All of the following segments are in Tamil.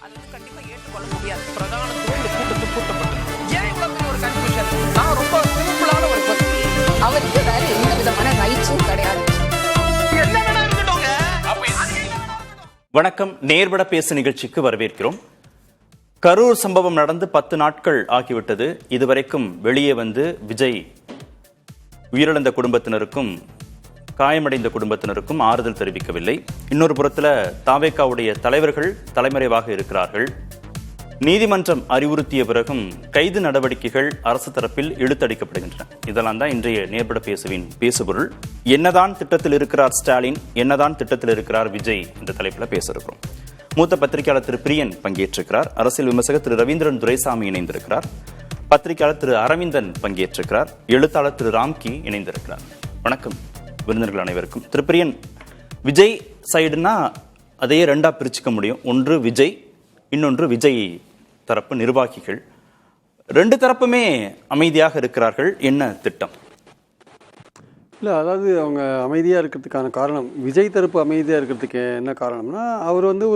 அது கண்டிப்பா ஏற்றுக்கொள்ள முடியாது. பிரதானத்துவம் இந்த கூட்டத்தில் கூட்டப்பட்டது. ஏன் இவ்வளவு ஒரு கன்ஃபியூஷன்? நான் ரொம்ப சிம்பிளான ஒரு பர்சன். அவருக்கு வேற எந்த விதமான ரைட்ஸும் கிடையாது. என்ன வேணா இருக்கட்டும்ங்க. வணக்கம், நேர்பட பேசு நிகழ்ச்சிக்கு வரவேற்கிறோம். கரூர் சம்பவம் நடந்து 10 நாட்கள் ஆகிவிட்டது. இதுவரைக்கும் வெளியே வந்து விஜய் உயிரிழந்த குடும்பத்தினருக்கும் காயமடைந்த குடும்பத்தினருக்கும் ஆறுதல் தெரிவிக்கவில்லை. இன்னொரு புறத்தில் தாவேகாவுடைய தலைவர்கள் தலைமறைவாக இருக்கிறார்கள். நீதிமன்றம் அறிவுறுத்திய பிறகும் கைது நடவடிக்கைகள் அரசு தரப்பில் இழுத்தடிக்கப்படுகின்றன. இதெல்லாம் தான் இன்றைய நேர்பட பேசுவின் பேசுபொருள். என்னதான் திட்டத்தில் இருக்கிறார் ஸ்டாலின், என்னதான் திட்டத்தில் இருக்கிறார் விஜய் என்ற தலைப்பில் பேச இருக்கிறோம். மூத்த பத்திரிகையாளர் திரு பிரியன் பங்கேற்றிருக்கிறார். அரசியல் விமர்சகர் திரு ரவீந்திரன் துரைசாமி இணைந்திருக்கிறார். பத்திரிகையாளர் திரு அரவிந்தன் பங்கேற்றிருக்கிறார். எழுத்தாளர் திரு ராம்கி இணைந்திருக்கிறார். வணக்கம் விருந்தினர்கள் அனைவருக்கும். திரு பிரியன், விஜய் சைடுனா அதையே ரெண்டா பிரிச்சுக்க முடியும். ஒன்று விஜய், இன்னொன்று விஜய் தரப்பு நிர்வாகிகள். ரெண்டு தரப்புமே அமைதியாக இருக்கிறார்கள். என்ன திட்டம்? இல்லை, அதாவது அவங்க அமைதியாக இருக்கிறதுக்கான காரணம், விஜய் தரப்பு அமைதியாக இருக்கிறதுக்கு என்ன காரணம்னா, அவர் வந்து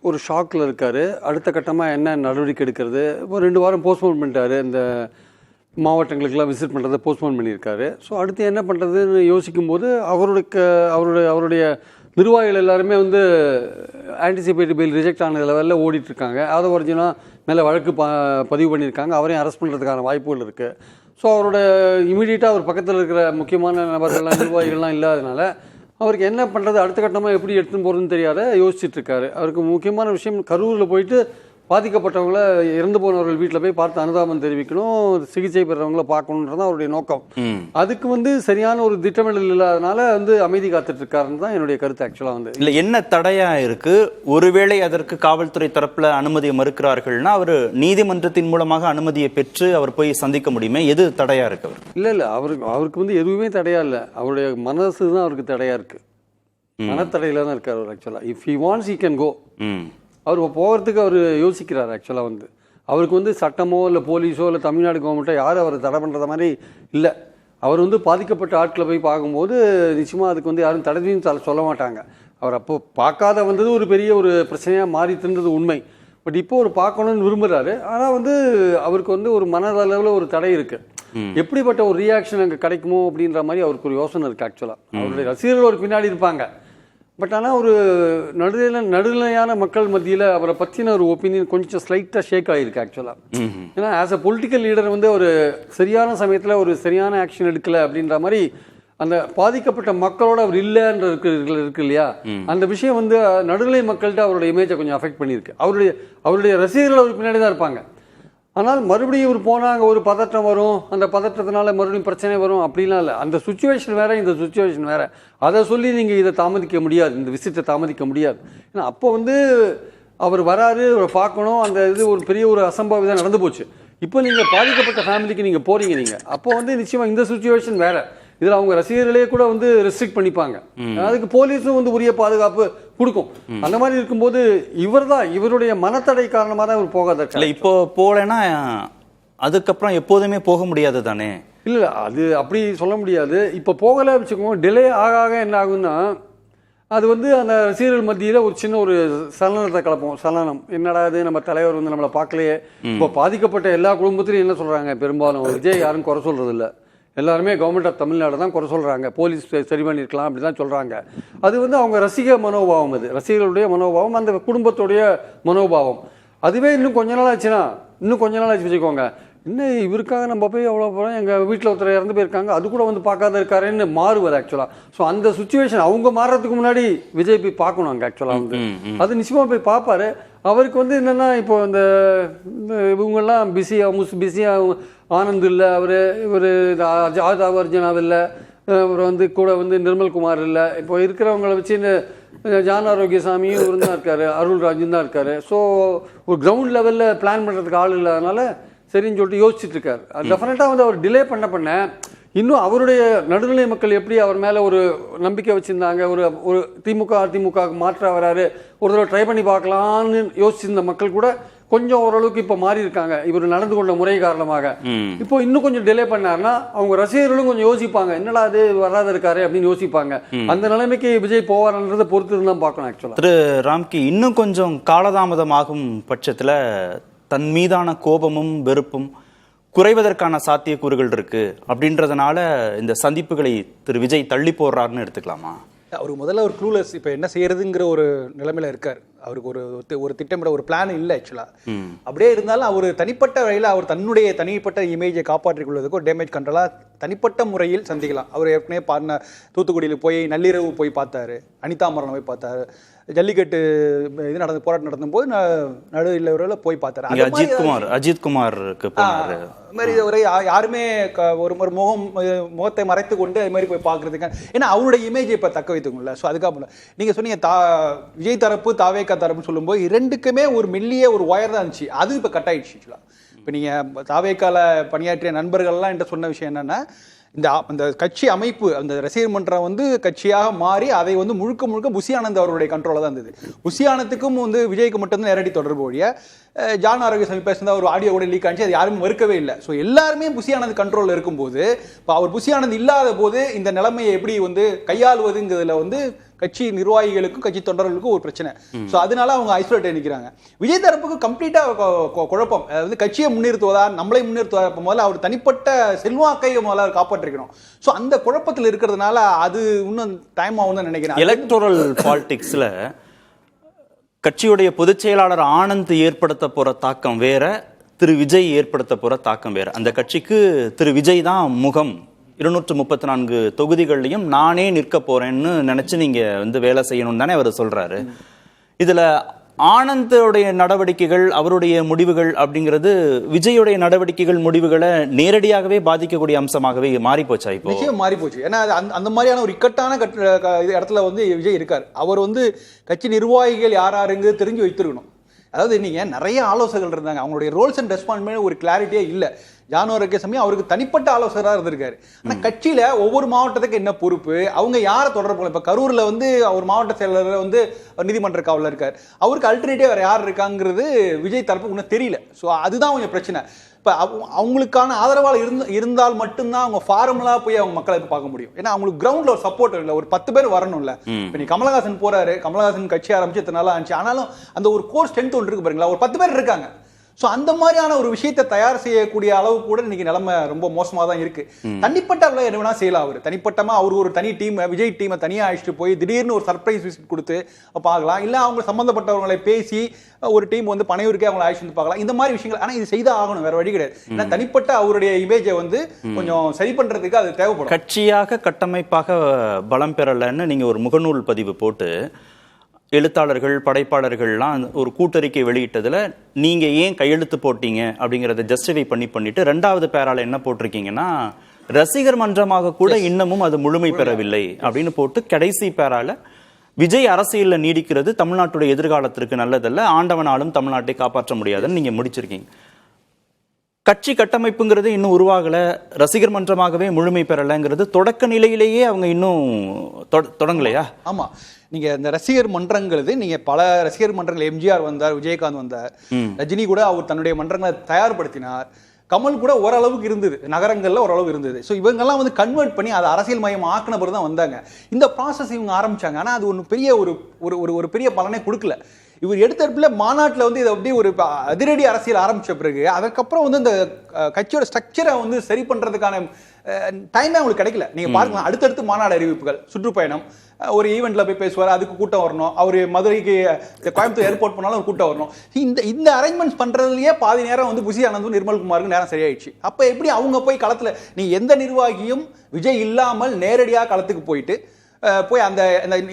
ஒரு ஷாக்கில் இருக்கார். அடுத்த கட்டமாக என்ன நடவடிக்கை எடுக்கிறது, இப்போ 2 வாரம் போஸ்ட்போன் பண்ணிட்டார். இந்த மாவட்டங்களுக்கெல்லாம் விசிட் பண்ணுறதை போஸ்ட்போன் பண்ணியிருக்காரு. ஸோ அடுத்து என்ன பண்ணுறதுன்னு யோசிக்கும்போது அவருடைய நிர்வாகிகள் எல்லாருமே வந்து ஆன்டிசிபேட்டட் பெயில் ரிஜெக்ட் ஆன லெவலில் ஓடிட்டுருக்காங்க. அதை ஒரிஜினாக மேலே வழக்கு பதிவு பண்ணியிருக்காங்க. அவரையும் அரெஸ்ட் பண்ணுறதுக்கான வாய்ப்புகள் இருக்குது. ஸோ அவரோட இமீடியட்டாக அவர் பக்கத்தில் இருக்கிற முக்கியமான நபர்கள்லாம் நிர்வாகிகள்லாம் இல்லாதனால அவருக்கு என்ன பண்ணுறது, அடுத்த கட்டமாக எப்படி எடுத்துன்னு போகிறதுன்னு தெரியாத யோசிச்சுட்ருக்காரு. அவருக்கு முக்கியமான விஷயம், கரூரில் போயிட்டு பாதிக்கப்பட்டவங்கள, இறந்து போனவர்கள் வீட்டில் போய் பார்த்து அனுதாபம் தெரிவிக்கணும், சிகிச்சை பெறவங்கள பார்க்கணுன்றது அவருடைய நோக்கம். அதுக்கு வந்து சரியான ஒரு திட்டமிடல் இல்லாதனால வந்து அமைதி காத்துட்டு இருக்காருன்னு தான் என்னுடைய கருத்து. ஆக்சுவலாக வந்து இல்லை, என்ன தடையா இருக்கு? ஒருவேளை அதற்கு காவல்துறை தரப்புல அனுமதியை மறுக்கிறார்கள்னா அவர் நீதிமன்றத்தின் மூலமாக அனுமதியை பெற்று அவர் போய் சந்திக்க முடியுமே. எது தடையா இருக்கு? அவர் இல்லை அவருக்கு வந்து எதுவுமே தடையா இல்லை. அவருடைய மனசு தான் அவருக்கு தடையா இருக்கு. மனத்தடையில தான் இருக்கார் அவர். ஆக்சுவலாக if he wants he can go. அவர் போகிறதுக்கு அவர் யோசிக்கிறார். ஆக்சுவலாக வந்து அவருக்கு வந்து சட்டமோ இல்லை போலீஸோ இல்லை தமிழ்நாடு கவர்மெண்ட்டோ யாரும் அவர் தடை பண்ணுறது மாதிரி இல்லை. அவர் வந்து பாதிக்கப்பட்ட ஆட்களை போய் பார்க்கும்போது நிச்சயமாக அதுக்கு வந்து யாரும் தடையும் சொல்ல மாட்டாங்க. அவர் அப்போ பார்க்காத வந்தது ஒரு பெரிய ஒரு பிரச்சனையாக மாறித்துன்றது உண்மை. பட் இப்போ ஒரு பார்க்கணும்னு விரும்புகிறாரு. ஆனால் வந்து அவருக்கு வந்து ஒரு மனதளவில் ஒரு தடை இருக்குது. எப்படிப்பட்ட ஒரு ரியாக்ஷன் அங்கே கிடைக்குமோ அப்படின்ற மாதிரி அவருக்கு ஒரு யோசனை இருக்குது. ஆக்சுவலாக அவருடைய ரசிகர்கள் ஒரு பின்னாடி இருப்பாங்க. பட் ஆனால் ஒரு நடுநிலையான மக்கள் மத்தியில் அவரை பற்றின ஒரு ஒப்பீனியன் கொஞ்சம் ஸ்லைட்டாக ஷேக் ஆகிருக்கு. ஆக்சுவலாக ஏன்னா ஆஸ் அ பொலிட்டிக்கல் லீடர் வந்து ஒரு சரியான சமயத்தில் ஒரு சரியான ஆக்ஷன் எடுக்கலை அப்படின்ற மாதிரி அந்த பாதிக்கப்பட்ட மக்களோட அவர் இல்லைன்ற இருக்கு இல்லையா, அந்த விஷயம் வந்து நடுநிலை மக்கள்கிட்ட அவருடைய இமேஜை கொஞ்சம் அஃபெக்ட் பண்ணியிருக்கு. அவருடைய ரசிகர்கள் அவர் பின்னாடி தான் இருப்பாங்க. ஆனால் மறுபடியும் இவர் போனாங்க, ஒரு பதட்டம் வரும், அந்த பதட்டத்தினால மறுபடியும் பிரச்சனை வரும் அப்படிலாம் இல்லை. அந்த சுச்சுவேஷன் வேறு, இந்த சுச்சுவேஷன் வேறு. அதை சொல்லி நீங்கள் இதை தாமதிக்க முடியாது, இந்த விசிட்டை தாமதிக்க முடியாது. ஏன்னா அப்போ வந்து அவர் வராரு, அவரை பார்க்கணும், அந்த இது ஒரு பெரிய ஒரு அசம்பாவிதம் நடந்து போச்சு. இப்போ நீங்கள் பாதிக்கப்பட்ட ஃபேமிலிக்கு நீங்கள் போகிறீங்க. நீங்கள் அப்போ வந்து நிச்சயமாக இந்த சுச்சுவேஷன் வேறு. இதில் அவங்க ரசிகர்களே கூட வந்து ரெஸ்ட்ரிக்ட் பண்ணிப்பாங்க. அதுக்கு போலீஸும் வந்து உரிய பாதுகாப்பு கொடுக்கும். அந்த மாதிரி இருக்கும்போது இவருடைய மனத்தடை காரணமாக தான் இவர் போகாத. இல்லை, இப்போ போகலைன்னா அதுக்கப்புறம் எப்போதுமே போக முடியாது தானே? இல்லை, அது அப்படி சொல்ல முடியாது. இப்போ போகலை வச்சுக்கோங்க, டிலே ஆக என்ன ஆகுன்னா அது வந்து அந்த ரசிகர்கள் மத்தியில் ஒரு சின்ன ஒரு சலனத்தை கலப்போம். சலனம் என்னடா இது, நம்ம தலைவர் வந்து நம்மளை பார்க்கலையே. இப்போ பாதிக்கப்பட்ட எல்லா குடும்பத்திலையும் என்ன சொல்கிறாங்க, பெரும்பாலும் விஜய் யாரும் குறை சொல்கிறது இல்லை. எல்லாருமே கவர்மெண்ட் ஆஃப் தமிழ்நாடு தான் குறை சொல்கிறாங்க. போலீஸ் சரி பண்ணியிருக்கலாம் அப்படி தான் சொல்கிறாங்க. அது வந்து அவங்க ரசிக மனோபாவம், அது ரசிகர்களுடைய மனோபாவம், அந்த குடும்பத்துடைய மனோபாவம். அதுவே இன்னும் கொஞ்ச நாள் ஆச்சு வச்சுக்கோங்க, இன்னும் இவருக்காக நம்ம போய் அவ்வளோ போகிறோம், எங்கள் வீட்டில் ஒருத்தர் இறந்து போயிருக்காங்க, அது கூட வந்து பார்க்காத இருக்காருன்னு மாறுவது ஆக்சுவலாக. ஸோ அந்த சுச்சுவேஷன் அவங்க மாறுறதுக்கு முன்னாடி விஜய் போய் பார்க்கணும் அங்கே. ஆக்சுவலாக வந்து அது நிச்சயமாக போய் பார்ப்பாரு. அவருக்கு வந்து என்னென்னா இப்போ இந்த இவங்கெல்லாம் பிஸியாக ஆனந்த் இல்லை, இவர் ஆதாப் அர்ஜுனாவ் இல்லை, அப்புறம் வந்து கூட வந்து நிர்மல்குமார் இல்லை. இப்போ இருக்கிறவங்கள வச்சு இந்த ஜான் ஆரோக்கியசாமியும் இவர் தான் இருக்கார், அருள்ராஜும் தான் இருக்கார். ஸோ ஒரு கிரவுண்ட் லெவலில் பிளான் பண்ணுறதுக்கு ஆள் இல்லாதனால சரின்னு சொல்லிட்டு யோசிச்சுட்டு இருக்காரு. டெஃபினட்டாக வந்து அவர் டிலே பண்ண இன்னும் அவருடைய நடுநிலை மக்கள் எப்படி அவர் மேலே ஒரு நம்பிக்கை வச்சுருந்தாங்க, ஒரு அதிமுக மாற்ற வராரு, ஒரு தடவை ட்ரை பண்ணி பார்க்கலான்னு யோசிச்சிருந்த மக்கள் கூட கொஞ்சம் ஓரளவுக்கு இப்போ மாறி இருக்காங்க இவர் நடந்து கொண்ட முறை காரணமாக. இப்போ இன்னும் கொஞ்சம் டிலே பண்ணாருன்னா அவங்க ரசிகர்களும் கொஞ்சம் யோசிப்பாங்க, என்னடா அது வராத இருக்காரு அப்படின்னு யோசிப்பாங்க. அந்த நிலைமைக்கு விஜய் போவார்ன்றதை பொறுத்து தான் பார்க்கணும். ஆக்சுவலாக திரு ராம்கி, இன்னும் கொஞ்சம் காலதாமதமாகும் பட்சத்தில் தன் மீதான கோபமும் வெறுப்பும் குறைவதற்கான சாத்தியக்கூறுகள் இருக்கு அப்படின்றதுனால இந்த சந்திப்புகளை திரு விஜய் தள்ளி போடுறாருன்னு எடுத்துக்கலாமா? அவருக்கு முதல்ல ஒரு க்ளூலெஸ், இப்போ என்ன செய்யறதுங்கிற ஒரு நிலைமையில இருக்கார். அவருக்கு ஒரு திட்டமிட ஒரு பிளான் இல்லை ஆக்சுவலா. அப்படியே இருந்தாலும் அவர் தனிப்பட்ட வகையில் அவர் தன்னுடைய தனிப்பட்ட இமேஜை காப்பாற்றிக் கொள்வதற்கு ஒரு டேமேஜ் கண்ட்ரோலா தனிப்பட்ட முறையில் சந்திக்கலாம். அவர் ஏற்கனவே தூத்துக்குடியில் போய் நள்ளிரவு போய் பார்த்தாரு, அனிதா மரணம் போய் பார்த்தாரு, ஜல்லிக்கட்டு இது போராட்டம் நடந்தும் போது நடு இல்லவரில் போய் பார்த்தாரு. அஜித்குமாருக்கு மாதிரி ஒரு யாருமே ஒரு முகத்தை மறைத்து கொண்டு அது மாதிரி போய் பார்க்கறதுக்கு, ஏன்னா அவருடைய இமேஜை இப்போ தக்க வைத்துக்கல. ஸோ அதுக்காக நீங்க சொன்னீங்க விஜய் தரப்பு தாவேக்கா தரப்புன்னு சொல்லும்போது இரண்டுக்குமே ஒரு மெல்லிய ஒரு ஒயர் தான் இருந்துச்சு. அது இப்போ கட் ஆயிடுச்சு. இப்போ நீங்க தாவேக்கால பணியாற்றிய நண்பர்கள்லாம் என்கிட்ட சொன்ன விஷயம் என்னன்னா, இந்த கட்சி அமைப்பு அந்த ரசிகர் மன்றம் வந்து கட்சியாக மாறி அதை வந்து முழுக்க முழுக்க புசி ஆனந்த் அவருடைய கண்ட்ரோல தான் இருந்தது. புசி ஆனந்துக்கும் வந்து விஜய்க்கு மட்டும்தான் நேரடி தொடர்பு ஒழிய ஜான் ஆரோக்கியசாமி பேசுனதா ஒரு ஆடியோ கூட லீக் ஆச்சு, அது யாரும் மறுக்கவே இல்லை. ஸோ எல்லாருமே புசி ஆனந்த் கண்ட்ரோலில் இருக்கும்போது இப்போ அவர் புசி ஆனந்த் இல்லாத போது இந்த நிலைமையை எப்படி வந்து கையாளுவதுங்கிறதுல வந்து கட்சி நிர்வாகிகளுக்கும் கட்சி தொண்டர்களுக்கும் ஒரு பிரச்சனை. ஸோ அதனால அவங்க ஐசோலேட் நிற்கிறாங்க. விஜய் தரப்புக்கு கம்ப்ளீட்டா குழப்பம். அதாவது கட்சியை முன்னிறுத்துவதா நம்மளை முன்னிறுத்துவதா முதல்ல அவர் தனிப்பட்ட செல்வாக்கை முதல்ல காப்பாற்றிக்கணும். ஸோ அந்த குழப்பத்தில் இருக்கிறதுனால அது இன்னும் டைம் ஆகும்னு நினைக்கிறேன். எலக்டோரல் பாலிடிக்ஸ்ல கட்சியுடைய பொதுச் செயலாளர் ஆனந்த் ஏற்படுத்த போற தாக்கம் வேற, திரு விஜய் ஏற்படுத்த போற தாக்கம் வேற. அந்த கட்சிக்கு திரு விஜய் தான் முகம். 234 தொகுதிகள்லையும் நானே நிற்க போறேன்னு நினைச்சு நீங்க வந்து வேலை செய்யணும்னு தானே அவர் சொல்றாரு. இதுல ஆனந்தோடைய நடவடிக்கைகள், அவருடைய முடிவுகள் அப்படிங்கிறது விஜயோடைய நடவடிக்கைகள் முடிவுகளை நேரடியாகவே பாதிக்கக்கூடிய அம்சமாகவே மாறி போச்சா? இப்போ நிச்சயம் மாறி போச்சு. ஏன்னா அந்த மாதிரியான ஒரு இக்கட்டான இடத்துல வந்து விஜய் இருக்கார். அவர் வந்து கட்சி நிர்வாகிகள் யாருங்க தெரிஞ்சு வைத்திருக்கணும். அதாவது நீங்க நிறைய ஆலோசகர்கள் இருந்தாங்க, அவங்களுடைய ரோல்ஸ் அண்ட் ரெஸ்பான்சிபிலிட்டி ஒரு கிளாரிட்டியே இல்லை. ஜான் ஆரோக்கியசாமி அவருக்கு தனிப்பட்ட ஆலோசகராக இருந்திருக்காரு. ஆனால் கட்சியில ஒவ்வொரு மாவட்டத்துக்கு என்ன பொறுப்பு, அவங்க யாரை தொடர்பு. இப்போ கரூர்ல வந்து அவர் மாவட்ட செயலர் வந்து நீதிமன்ற காவலில் இருக்கார், அவருக்கு அல்டர்னேட்டிவ் வேற யார் இருக்காங்கிறது விஜய் தரப்பு இன்னும் தெரியல. ஸோ அதுதான் கொஞ்சம் பிரச்சனை. இப்போ அவங்களுக்கான ஆதரவாளர் இருந்தால் மட்டும்தான் அவங்க ஃபார்முலா போய் அவங்க மக்களை பார்க்க முடியும். ஏன்னா அவங்களுக்கு கிரவுண்ட்ல ஒரு சப்போர்ட் இல்லை, ஒரு 10 பேர் வரணும்ல. இப்போ நீ கமலஹாசன் போறாரு, கமலஹாசன் கட்சி ஆரம்பிச்சு இத்தனை நாள் ஆச்சு, ஆனாலும் அந்த ஒரு கோர் ஸ்ட்ரென்த் ஒன்று இருக்கு பாருங்களா, ஒரு 10 பேர் இருக்காங்க. ஸோ அந்த மாதிரியான ஒரு விஷயத்தை தயார் செய்யக்கூடிய அளவு கூட இன்னைக்கு நிலைமை ரொம்ப மோசமாக தான் இருக்கு. தனிப்பட்ட அளவில் என்ன வேணா செய்யலாம். அவர் தனிப்பட்டமா அவர் ஒரு தனி டீம், விஜய் டீமை தனியாக அழைச்சிட்டு போய் திடீர்னு ஒரு சர்ப்ரைஸ் விசிட் கொடுத்து பார்க்கலாம். இல்லை அவங்க சம்பந்தப்பட்டவர்களை பேசி ஒரு டீம் வந்து பனையூருக்கே அவங்களை அழைச்சிட்டு பார்க்கலாம். இந்த மாதிரி விஷயங்கள். ஆனால் இது செய்தான் ஆகணும், வேற வழி கிடையாது. ஏன்னா தனிப்பட்ட அவருடைய இமேஜை வந்து கொஞ்சம் சரி பண்றதுக்கு அது தேவைப்படும். கட்சியாக கட்டமைப்பாக பலம் பெறலன்னு நீங்க ஒரு முகநூல் பதிவு போட்டு எழுத்தாளர்கள் படைப்பாளர்கள்லாம் ஒரு கூட்டறிக்கை வெளியிட்டதுல நீங்க ஏன் கையெழுத்து போட்டீங்க அப்படிங்கறத ஜஸ்டிஃபை பண்ணிட்டு 2வது பேரால என்ன போட்டிருக்கீங்கன்னா, ரசிகர் மன்றமாக கூட இன்னமும் அது முழுமை பெறவில்லை அப்படின்னு போட்டு கடைசி பேரால விஜய் அரசியல்ல நீடிக்கிறது தமிழ்நாட்டுடைய எதிர்காலத்திற்கு நல்லதல்ல, ஆண்டவனாலும் தமிழ்நாட்டை காப்பாற்ற முடியாதுன்னு நீங்க முடிச்சிருக்கீங்க. கட்சி கட்டமைப்புங்கிறது இன்னும் உருவாகல, ரசிகர் மன்றமாகவே முழுமை பெறலைங்கிறது தொடக்க நிலையிலேயே அவங்க இன்னும் தொடங்கலையா? ஆமா, நீங்க இந்த ரசிகர் மன்றங்கிறது, நீங்க பல ரசிகர் மன்றங்கள், எம்ஜிஆர் வந்தார், விஜயகாந்த் வந்தார், ரஜினி கூட அவர் தன்னுடைய மன்றங்களை தயார்படுத்தினார், கமல் கூட ஓரளவுக்கு இருந்தது, நகரங்கள்ல ஓரளவு இருந்தது. ஸோ இவங்கெல்லாம் வந்து கன்வெர்ட் பண்ணி அதை அரசியல் மயம் ஆக்கின பிறகு தான் வந்தாங்க. இந்த ப்ராசஸ் இவங்க ஆரம்பிச்சாங்க. ஆனால் அது ஒன்று பெரிய ஒரு பெரிய பலனை கொடுக்கல. இவர் எடுத்தடுப்புல மாநாட்டில் வந்து இதை அப்படி ஒரு அதிரடி அரசியல் ஆரம்பிச்ச பிறகு அதுக்கப்புறம் வந்து இந்த கட்சியோட ஸ்ட்ரக்சரை வந்து சரி பண்றதுக்கான டைமே அவங்களுக்கு கிடைக்கல. நீங்க பாருங்க, அடுத்தடுத்து மாநாடு அறிவிப்புகள், சுற்றுப்பயணம், ஒரு ஈவெண்ட்ல போய் பேசுவார், அதுக்கு கூட்டம் வரணும், அவர் மதுரைக்கு கோயம்புத்தூர் ஏர்போர்ட் போனாலும் ஒரு கூட்டம் வரணும். இந்த அரேஞ்ச்மெண்ட்ஸ் பண்றதுலயே பாதி நேரம் வந்து புசி ஆனந்தும் நிர்மல்குமாருக்கு நேரம் சரியாயிடுச்சு. அப்ப எப்படி அவங்க போய் களத்துல, நீ எந்த நிர்வாகியும் விஜய் இல்லாமல் நேரடியாக களத்துக்கு போயிட்டு போய் அந்த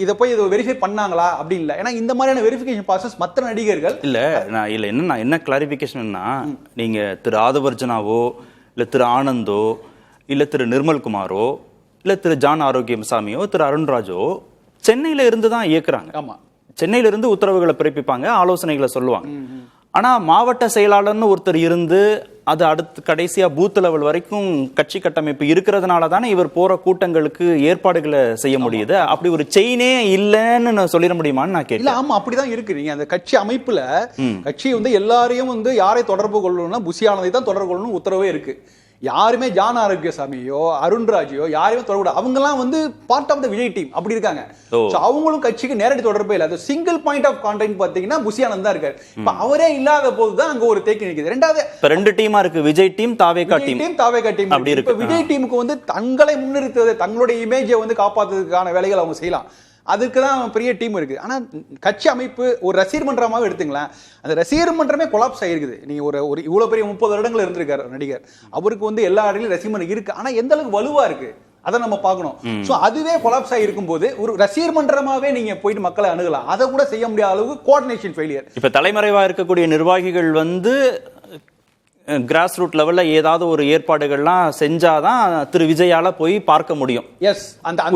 இதை போய் இதை வெரிஃபை பண்ணாங்களா அப்படி இல்லை. ஏன்னா இந்த மாதிரியான வெரிஃபிகேஷன் ப்ராசஸ் மற்ற நடிகர்கள் நான் என்ன கிளாரிஃபிகேஷன்னா, நீங்க திரு ஆதவர்ஜனாவோ இல்ல திரு ஆனந்தோ இல்ல திரு நிர்மல்குமாரோ இல்ல திரு ஜான் ஆரோக்கியசாமியோ திரு அருண்ராஜோ சென்னையில இருந்து தான் இயக்குறாங்க. ஆமா, சென்னையில இருந்து உத்தரவுகளை பிறப்பிப்பாங்க, ஆலோசனைகளை சொல்லுவாங்க. ஆனா மாவட்ட செயலாளர்னு ஒருத்தர் இருந்து அது அடுத்து கடைசியா பூத் லெவல் வரைக்கும் கட்சி கட்டமைப்பு இருக்கிறதுனால தானே இவர் போற கூட்டங்களுக்கு ஏற்பாடுகளை செய்ய முடியுது. அப்படி ஒரு செயினே இல்லைன்னு சொல்லிட முடியுமான்னு நான் கேட்கல. ஆமா அப்படிதான் இருக்கு. நீங்க அந்த கட்சி அமைப்புல கட்சி வந்து எல்லாரையும் வந்து யாரை தொடர்பு கொள்ளணும்னா புஷி ஆனந்தை தான் தொடர்பு கொள்ளணும் உத்தரவே இருக்கு. யாருமே ஜான் ஆரோக்கியசாமியோ அருண்ராஜையோ யாரையுமே தொடர்பு, அவங்க எல்லாம் வந்து part of the Vijay team அப்படி இருக்காங்க. அவங்களும் கட்சிக்கு நேரடி தொடர்பே இல்லை. அது சிங்கிள் பாயிண்ட் ஆஃப் கான்டாக்ட் பாத்தீங்கன்னா புஷி ஆனந்த் தான் இருக்காரு. இப்ப அவரே இல்லாத போதுதான் அங்க ஒரு தேக்கி நிற்குது. ரெண்டாவது ரெண்டு டீமா இருக்கு, விஜய் டீம் தாவேகா டீம். அப்படி இருக்கு. இப்ப விஜய் டீமுக்கு வந்து தங்களை முன்னிறுத்துவது, தங்களுடைய இமேஜை வந்து காப்பாத்துறதுக்கான வேலைகள் அவங்க செய்யலாம். அதுக்கு தான் பெரிய டீம் இருக்கு. ஆனா கட்சி அமைப்பு ஒரு ரசிகர் மன்றமாக எடுத்துங்களேன், அந்த ரசிகர் மன்றமே கொலாப்ஸ் ஆகிருக்குது. நீங்க ஒரு இவ்வளவு பெரிய 30 வருடங்கள் இருந்திருக்காரு நடிகர், அவருக்கு வந்து எல்லா இடங்களிலும் ரசிகர் மன்றம் இருக்கு. ஆனா எந்த அளவுக்கு வலுவா இருக்கு அதை நம்ம பார்க்கணும். சோ அதுவே கொலாப்ஸ் ஆகிருக்கும் போது ஒரு ரசிகர் மன்றமாவே நீங்க போயிட்டு மக்களை அணுகலாம், அதை கூட செய்ய முடியாத அளவுக்கு கோஆர்டினேஷன் ஃபெயிலியர். இப்ப தலைமறைவா இருக்கக்கூடிய நிர்வாகிகள் வந்து கிராஸ் ரூட் லெவல்ல ஏதாவது ஒரு ஏற்பாடுகள்லாம் செஞ்சாதான் திரு விஜயால போய் பார்க்க முடியும்.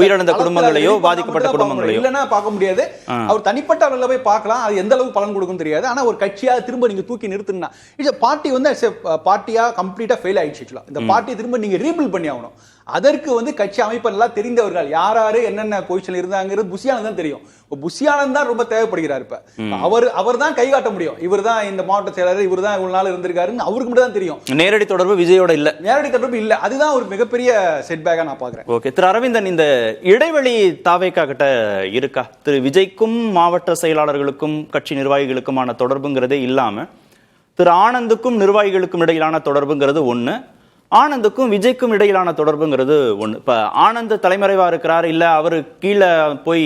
உயிரிழந்த குடும்பங்களையோ பாதிக்கப்பட்ட குடும்பங்களையோ இல்லைன்னா பார்க்க முடியாது. அவர் தனிப்பட்ட அளவுல போய் பார்க்கலாம், அது எந்த அளவுக்கு பலன் கொடுக்கும் தெரியாது. ஆனா ஒரு கட்சியா திரும்ப நீங்க தூக்கி நிறுத்தினா, பார்ட்டி வந்து பார்ட்டியா கம்ப்ளீட்டா ஃபெயில் ஆயிடுச்சு. இந்த பார்ட்டியை திரும்ப நீங்க ரீபில்ட் பண்ணி ஆகணும். அதற்கு வந்து கட்சி அமைப்பு எல்லாம் தெரிந்தவர்கள் யார் யாரு என்னென்ன பொசிஷன் இருந்தாங்கிறது புஷி ஆனந்த் தான் தெரியும். புஷி ஆனந்த் தான் ரொம்ப தேவைப்படுகிறார். இப்ப அவர் தான் கை காட்ட முடியும். இவர் தான் இந்த மாவட்ட செயலர், இவர் தான் இவ்வளவு நாள் இருந்திருக்காருன்னு அவருக்கு மட்டும் தான் தெரியும். நேரடி தொடர்பு விஜயோட இல்ல, நேரடி தொடர்பு இல்ல. அதுதான் ஒரு மிகப்பெரிய செட்பேக்கா நான் பாக்குறேன். ஓகே, திரு அரவிந்தன், இந்த இடைவெளி தாவேகா கிட்ட இருக்கா? திரு விஜய்க்கும் மாவட்ட செயலாளர்களுக்கும் கட்சி நிர்வாகிகளுக்குமான தொடர்புங்கிறதே இல்லாம திரு ஆனந்துக்கும் நிர்வாகிகளுக்கும் இடையிலான தொடர்புங்கிறது ஒண்ணு, ஆனந்துக்கும் விஜய்க்கும் இடையிலான தொடர்புங்கிறது ஒண்ணு. இப்ப ஆனந்த் தலைமறைவா இருக்கிறார், இல்ல அவரு கீழே போய்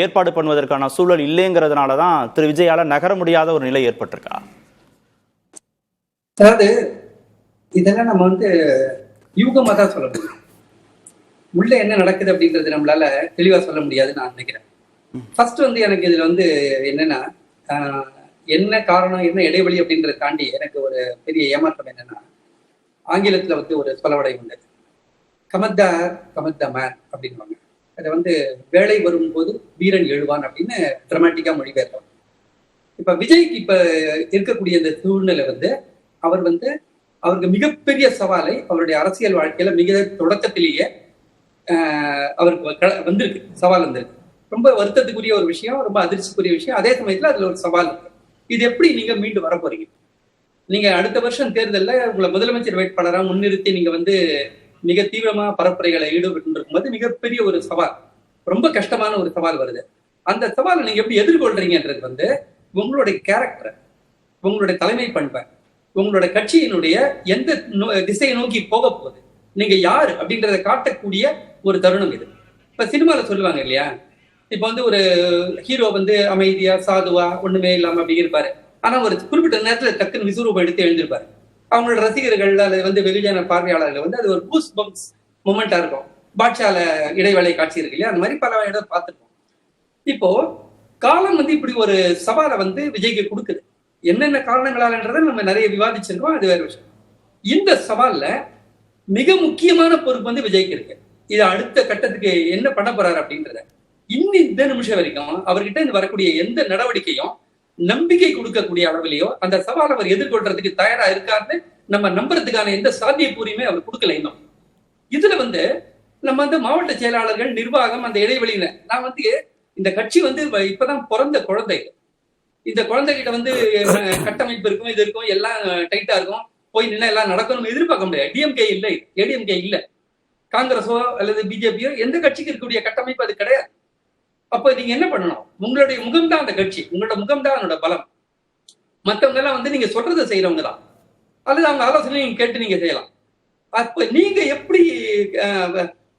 ஏற்பாடு பண்ணுவதற்கான சூழல் இல்லைங்கிறதுனாலதான் திரு விஜயால நகர முடியாத ஒரு நிலை ஏற்பட்டிருக்கா? அதாவது இதெல்லாம் நம்ம வந்து யூகமா தான் சொல்ல முடியும். உள்ள என்ன நடக்குது அப்படின்றது நம்மளால தெளிவா சொல்ல முடியாதுன்னு நான் நினைக்கிறேன். ஃபர்ஸ்ட் வந்து எனக்கு இதுல வந்து என்னன்னா, என்ன காரணம் என்ன இடைவெளி அப்படின்றத தாண்டி எனக்கு ஒரு பெரிய ஏமாற்றம் என்னன்னா, ஆங்கிலத்துல வந்து ஒரு சொலவடை உண்டு, கமத்தா மேன் அப்படின்வாங்க. அதை வந்து வேலை வரும்போது வீரன் எழுவான் அப்படின்னு டிராமாட்டிக்கா மொழிபெயர்ப்பாங்க. இப்ப விஜய்க்கு இப்ப இருக்கக்கூடிய இந்த சூழ்நிலை வந்து அவர் வந்து அவருக்கு மிகப்பெரிய சவாலை அவருடைய அரசியல் வாழ்க்கையில மிக தொடக்கத்திலேயே அவருக்கு வந்திருக்கு, சவால் வந்திருக்கு. ரொம்ப வருத்தத்துக்குரிய ஒரு விஷயம், ரொம்ப அதிர்ச்சிக்குரிய விஷயம். அதே சமயத்துல அதுல ஒரு சவால் இருக்கு. இது எப்படி நீங்க மீண்டு வர போறீங்க? நீங்க அடுத்த வருஷம் தேர்தலில் உங்களை முதலமைச்சர் வேட்பாளராக முன்னிறுத்தி நீங்க வந்து மிக தீவிரமா பரப்புரைகளை ஈடுபட்டு இருக்கும்போது மிகப்பெரிய ஒரு சவால், ரொம்ப கஷ்டமான ஒரு சவால் வருது. அந்த சவாலை நீங்க எப்படி எதிர்கொள்றீங்கன்றது வந்து உங்களுடைய கேரக்டர், உங்களுடைய தலைமை பண்பை, உங்களுடைய கட்சியினுடைய எந்த திசையை நோக்கி போக போகுது, நீங்க யாரு அப்படின்றத காட்டக்கூடிய ஒரு தருணம் இது. இப்ப சினிமால சொல்லுவாங்க இல்லையா, இப்ப வந்து ஒரு ஹீரோ வந்து அமைதியா சாதுவா ஒண்ணுமே இல்லாம அப்படி இருப்பாரு. ஆனா ஒரு குறிப்பிட்ட நேரத்துல டக்குன்னு விசுரூபம் எடுத்து எழுந்திருப்பாரு. அவங்களோட ரசிகர்கள் அல்லது வந்து வெகுஜன பார்வையாளர்கள் வந்து அது ஒரு பூஸ் பம்ப்ஸ் மொமெண்டா இருக்கும். பாட்ஷால இடைவேளை காட்சி இருக்கு இல்லையா, அந்த மாதிரி பல இடம் பார்த்துருக்கோம். இப்போ காலம் வந்து இப்படி ஒரு சவாலை வந்து விஜய்க்கு கொடுக்குது. என்னென்ன காரணங்களாலன்றதை நம்ம நிறைய விவாதிச்சிருக்கோம், அது வேற விஷயம். இந்த சவால்ல மிக முக்கியமான பொறுப்பு வந்து விஜய்க்கு இருக்கு. இது அடுத்த கட்டத்துக்கு என்ன பண்ண போறாரு அப்படின்றத இந்த நிமிஷம் வரைக்கும் அவர்கிட்ட இருந்து வரக்கூடிய எந்த நடவடிக்கையும் நம்பிக்கை கொடுக்கக்கூடிய அளவிலேயோ அந்த சவாலை அவர் எதிர்கொள்றதுக்கு தயாரா இருக்காருன்னு நம்ம நம்புறதுக்கான எந்த சாத்தியப்பூரியுமே அவர் கொடுக்கல இன்னும். இதுல வந்து நம்ம வந்து மாவட்ட செயலாளர்கள் நிர்வாகம் அந்த இடைவெளியில நான் வந்து இந்த கட்சி வந்து இப்பதான் பிறந்த குழந்தை, இந்த குழந்தைகிட்ட வந்து கட்டமைப்பு இருக்கும், இது இருக்கும், எல்லாம் டைட்டா இருக்கும், போய் நின்னா எல்லாம் நடக்கணும் எதிர்பார்க்க முடியாது. டிஎம்கே இல்லை, ஏடிஎம்கே இல்ல, காங்கிரஸோ அல்லது பிஜேபியோ எந்த கட்சிக்கு இருக்கக்கூடிய கட்டமைப்பு அது கிடையாது. அப்ப நீங்க என்ன பண்ணணும்? உங்களுடைய முகம் தான் அந்த கட்சி, உங்களோட முகம் தான் அதனோட பலம். மற்றவங்க எல்லாம் வந்து நீங்க சொல்றதை செய்யறவங்க தான், அல்லது அவங்க ஆலோசனை நீங்க கேட்டு நீங்க செய்யலாம். அப்ப நீங்க எப்படி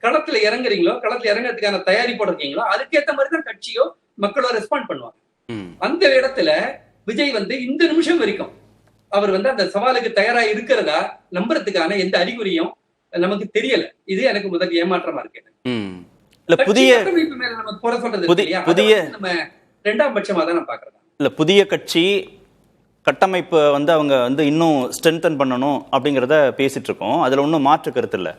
களத்துல இறங்குறீங்களோ, களத்துல இறங்குறதுக்கான தயாரிப்போட இருக்கீங்களோ, அதுக்கேற்ற மாதிரி தான் கட்சியோ மக்களோ ரெஸ்பாண்ட் பண்ணுவாங்க. அந்த இடத்துல விஜய் வந்து இந்த நிமிஷம் வரைக்கும் அவர் வந்து அந்த சவாலுக்கு தயாரா இருக்கிறதா நம்புறதுக்கான எந்த அறிகுறியும் நமக்கு தெரியல. இது எனக்கு முதல் ஏமாற்றமா இருக்கு. புதிய கட்சி கட்டமைப்பு வந்து அவங்க வந்து இன்னும் ஸ்ட்ரென்தன் பண்ணணும் அப்படிங்கிறத பேசிட்டு இருக்கோம், அதுல ஒன்றும் மாற்று கருத்து இல்லை.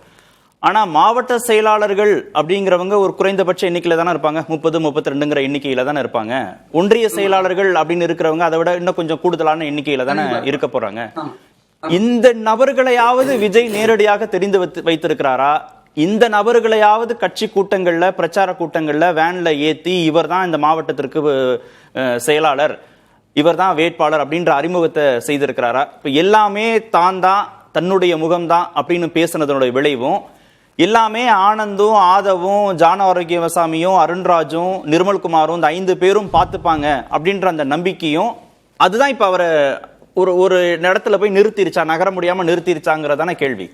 ஆனா மாவட்ட செயலாளர்கள் அப்படிங்கிறவங்க ஒரு குறைந்தபட்ச எண்ணிக்கையில தானே இருப்பாங்க, 30-32ங்கிற எண்ணிக்கையில தானே இருப்பாங்க. ஒன்றிய செயலாளர்கள் அப்படின்னு இருக்கிறவங்க அதை விட இன்னும் கொஞ்சம் கூடுதலான எண்ணிக்கையில தானே இருக்க போறாங்க. இந்த நபர்களையாவது விஜய் நேரடியாக தெரிந்து வைத்திருக்கிறாரா? இந்த நபர்களையாவது கட்சி கூட்டங்கள்ல, பிரச்சார கூட்டங்கள்ல வேன்ல ஏத்தி இவர் தான் இந்த மாவட்டத்திற்கு செயலாளர், இவர் தான் வேட்பாளர் அப்படின்ற அறிமுகத்தை செய்திருக்கிறாரா? இப்ப எல்லாமே தான் தன்னுடைய முகம்தான் அப்படின்னு பேசுனதனுடைய விளைவும், எல்லாமே ஆனந்தும் ஆதவும் ஜான ஆரோக்கியவசாமியும் அருண்ராஜும் நிர்மல்குமாரும் இந்த 5 பேரும் பார்த்துப்பாங்க அப்படின்ற அந்த நம்பிக்கையும் அதுதான் இப்ப அவரை ஒரு இடத்துல போய் நிறுத்திருச்சா, நகர முடியாம நிறுத்திருச்சாங்கிறதான கேள்வி.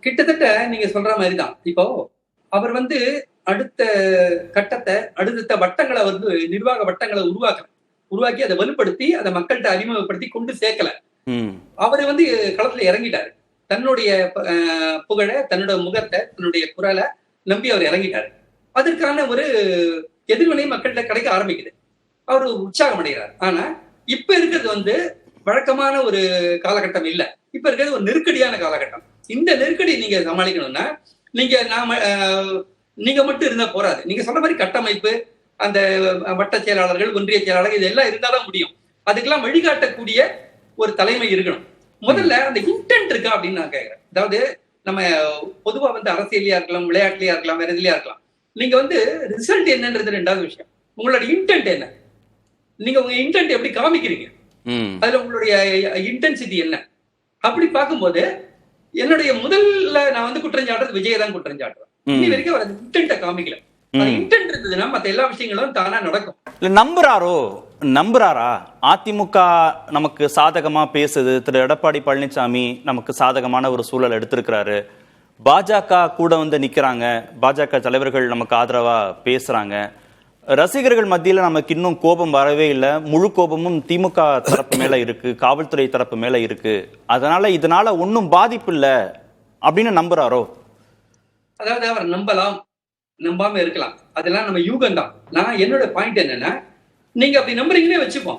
கிட்டத்தட்ட நீங்க சொல்ற மாதிரிதான். இப்போ அவர் அடுத்த கட்டத்தை, அடுத்த வட்டங்களை நிர்வாக வட்டங்களை உருவாக்கி அதை வலுப்படுத்தி அதை மக்கள்கிட்ட அறிமுகப்படுத்தி கொண்டு சேர்க்கல. அவரு களத்துல இறங்கிட்டாரு. தன்னுடைய புகழ, தன்னோட முகத்தை, தன்னுடைய குரலை நம்பி அவர் இறங்கிட்டாரு. அதற்கான ஒரு எதிர்வினை மக்கள்கிட்ட கிடைக்க ஆரம்பிக்குது. அவரு உற்சாகம் அடைகிறார். ஆனா இப்ப இருக்கிறது வழக்கமான ஒரு காலகட்டம் இல்ல. இப்ப இருக்கிறது ஒரு நெருக்கடியான காலகட்டம். இந்த நெருக்கடி நீங்க சமாளிக்கணும்னா நீங்க மட்டும் இருந்தா போறாது. நீங்க சொல்ற மாதிரி கட்டமைப்பு, அந்த வட்ட செயலாளர்கள், ஒன்றிய செயலாளர்கள், இதெல்லாம் இருந்தாதான் முடியும். அதுக்கெல்லாம் வழிகாட்டக்கூடிய ஒரு தலைமை இருக்கணும். முதல்ல அந்த இன்டென்ட் இருக்கா அப்படின்னு நான் கேட்கிறேன். அதாவது நம்ம பொதுவா அரசியலையா இருக்கலாம், விளையாட்டுலயா இருக்கலாம், வேற எதுலயா இருக்கலாம். நீங்க ரிசல்ட் என்னன்றது 2வது விஷயம். உங்களோட இன்டென்ட் என்ன, நீங்க உங்க இன்டென்ட் எப்படி காமிக்கிறீங்க, அதுல உங்களுடைய இன்டென்சிட்டி என்ன. அப்படி பார்க்கும்போது என்னுடைய முதல்ல நான் குற்றம் சாட்டுறது விஜயை தான் குற்றம் சாட்டுறேன். இன்னி வரைக்கும் அவர் இன்டென்ட்டை காமிக்கல. இன்டென்ட் இருந்ததுன்னா மத்த எல்லா விஷயங்களும் தானா நடக்கும். நம்புறாரா? அதிமுக நமக்கு சாதகமா பேசுது, திரு எடப்பாடி பழனிசாமி நமக்கு சாதகமான ஒரு சூழல் எடுத்திருக்கிறாரு, பாஜக கூட நிக்கிறாங்க, பாஜக தலைவர்கள் நமக்கு ஆதரவா பேசுறாங்க, ரசிகர்கள் மத்தியில நமக்கு இன்னும் கோபம் வரவே இல்லை, முழு கோபமும் திமுக தரப்பு மேல இருக்கு, காவல்துறை தரப்பு மேல இருக்கு, அதனால இதனால ஒன்னும் பாதிப்பு இல்ல அப்படின்னு நம்புறாரோ? அதாவது அவர் நம்பலாம், நம்பாம இருக்கலாம், அதெல்லாம் நம்ம யூகம் தான். நான் என்னோட பாயிண்ட் என்னன்னா, நீங்க அப்படி நம்புறீங்கன்னே வச்சுப்போம்.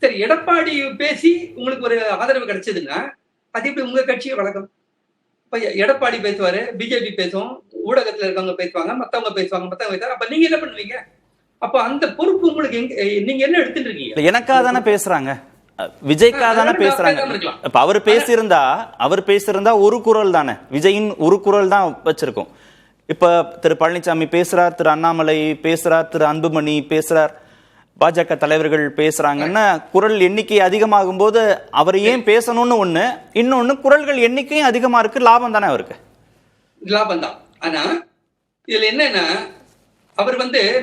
சரி, எடப்பாடி பேசி உங்களுக்கு ஒரு ஆதரவு கிடைச்சதுன்னா அது எப்படி உங்க கட்சியை வழக்கம்? இப்ப எடப்பாடி பேசுவாரு, பிஜேபி பேசுவோம், ஊடகத்துல இருக்கவங்க பேசுவாங்க, மத்தவங்க பேசுவாங்க. அப்ப நீங்க என்ன பண்ணுவீங்க? அப்ப அந்த பொறுப்பு உங்களுக்கு நீங்க என்ன எடுத்துட்டு இருக்கீங்க? எனக்காக தானே பேசுறாங்க, விஜய்க்காக தானே பேசுறாங்க. இப்ப அவர் பேசியிருந்தா ஒரு குரல் தானே, விஜயின் ஒரு குரல் தான் வச்சிருக்கோம். இப்ப திரு பழனிசாமி பேசுறார், திரு அண்ணாமலை பேசுறார், திரு அன்புமணி பேசுறார், பாஜக தலைவர்கள் பேசுறாங்கன்னா குரல் எண்ணிக்கை அதிகமாகும் போது அவர் ஏன் பேசணும்னு ஒண்ணு, இன்னொன்னு குரல்கள் எண்ணிக்கையும் அதிகமா இருக்கு, லாபம் தானே அவருக்கு. லாபம் தான். ஆனா இதுல என்னன்னா, அவர்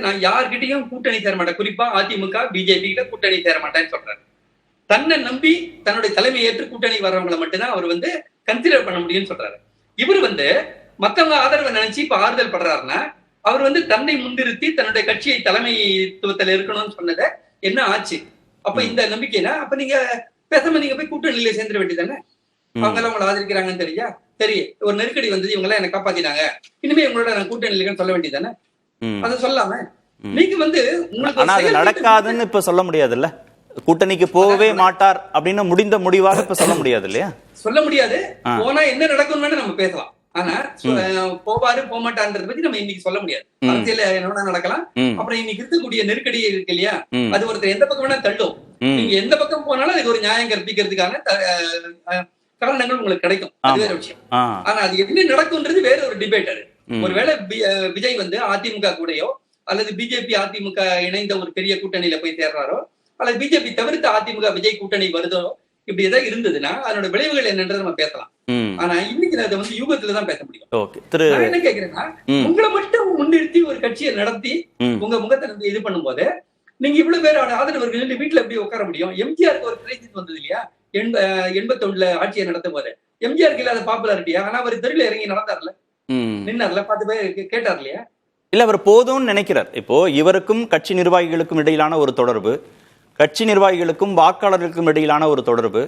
நான் யார்கிட்டையும் கூட்டணி சேர மாட்டேன், குறிப்பா அதிமுக பிஜேபி கிட்ட கூட்டணி சேர மாட்டேன்னு சொல்றாரு. தன்னை நம்பி தன்னுடைய தலைமை ஏற்று கூட்டணி வர்றவங்களை மட்டும்தான் அவர் கன்சிடர் பண்ண முடியும்னு சொல்றாரு. இவர் மத்தவங்க ஆதரவை நினைச்சு இப்ப ஆறுதல் படுறாருன்னா, அவர் தன்னை முன்னிறுத்தி தன்னுடைய கட்சியை தலைமைத்துவத்தில் இருக்கணும்னு சொன்னதை என்ன ஆச்சு? அப்ப இந்த நம்பிக்கைனா அப்ப நீங்க பேசாம நீங்க போய் கூட்டணியில சேர்ந்துட வேண்டியதானே. அவங்க எல்லாம் உங்களை ஆதரிக்கிறாங்கன்னு தெரியா, சரி ஒரு நெருக்கடி இவங்க எல்லாம் என்னை காப்பாத்தினாங்க, இனிமே உங்களோட நான் கூட்டணியில சொல்ல வேண்டியதானே. அதை சொல்லாம நீங்க உங்களுக்கு நடக்காதுன்னு இப்ப சொல்ல முடியாதுல்ல, கூட்டணிக்கு போகவே மாட்டார் அப்படின்னு முடிந்த முடிவாக இப்ப சொல்ல முடியாது இல்லையா? சொல்ல முடியாது. போனா என்ன நடக்கும்னு நம்ம பேசலாம். ஆனா போவாரு போக மாட்டான்றத பத்தி நம்ம இன்னைக்கு சொல்ல முடியாது. அரசியல் என்ன நடக்கலாம். அப்புறம் இன்னைக்கு இருக்கக்கூடிய நெருக்கடி இருக்கு இல்லையா, அது ஒருத்தர் எந்த பக்கம் வேணா தள்ளும். நீங்க எந்த பக்கம் போனாலும் அதுக்கு ஒரு நியாயம் கற்பிக்கிறதுக்கான காரணங்கள் உங்களுக்கு கிடைக்கும், அது வேற விஷயம். ஆனா அது எப்படி நடக்கும்ன்றது வேற ஒரு டிபேட். அது ஒருவேளை விஜய் அதிமுக கூடயோ அல்லது பிஜேபி அதிமுக இணைந்த ஒரு பெரிய கூட்டணியில போய் சேர்றாரோ, அல்லது பிஜேபி தவிர்த்து அதிமுக விஜய் கூட்டணி வருதோ, இப்படி ஏதாவது இருந்ததுன்னா அதனோட விளைவுகள் என்னன்றதை நம்ம பேசலாம். ஆனா இன்னைக்கு அதை யூகத்துலதான் பேச முடியும். நான் என்ன கேக்குறேன்னா, உங்களை மட்டும் முன்னிறுத்தி ஒரு கட்சியை நடத்தி உங்க முகத்தை இது பண்ணும் போது நீங்க இவ்வளவு பேர் ஆதரவர்கள் வீட்டுல எப்படி உட்கார முடியும்? எம்ஜிஆருக்கு ஒரு கிரைசிஸ் வந்தது இல்லையா 81 ஆட்சியை நடத்தும் போது. எம்ஜிஆருக்கு இல்லாத பாப்புலாரிட்டியா, ஆனா அவர் தெருவில் இறங்கி நடந்தார்ல, நின்னார்ல, 10 பேர் கேட்டார் இல்லையா? இல்ல, அவர் போதும்னு நினைக்கிறார். இப்போ இவருக்கும் கட்சி நிர்வாகிகளுக்கும் இடையிலான ஒரு தொடர்பு, கட்சி நிர்வாகிகளுக்கும் வாக்காளர்களுக்கும் இடையிலான ஒரு தொடர்பு,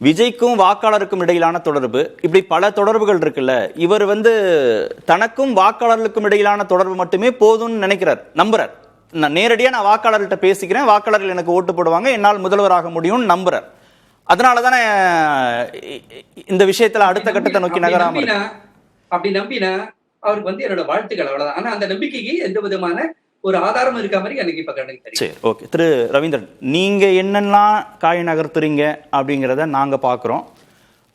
விஜய்க்கும் வாக்காளருக்கும் இடையிலான தொடர்பு, இப்படி பல தொடர்புகள் இருக்குல்ல. இவர் தனக்கும் வாக்காளர்களுக்கும் இடையிலான தொடர்பு மட்டுமே போதும்னு நினைக்கிறார், நம்புறார். நான் நேரடியா நான் வாக்காளர்கிட்ட பேசிக்கிறேன், வாக்காளர்கள் எனக்கு ஓட்டு போடுவாங்க, என்னால் முதல்வராக முடியும்னு நம்புறார். அதனாலதானே இந்த விஷயத்துல அடுத்த கட்டத்தை நோக்கி நகராம அப்படி நம்பினா அவருக்கு என்னோட வாழ்த்துக்கள், அவ்வளவுதான். ஆனா அந்த நம்பிக்கைக்கு எந்த விதமான ஒரு ஆதாரம் இருக்க மாதிரி எனக்கு இப்ப கிடைக்கும். சரி, ஓகே. திரு ரவீந்திரன், நீங்க என்னெல்லாம் காய் நகர்த்துறீங்க அப்படிங்கிறத நாங்க பாக்குறோம்.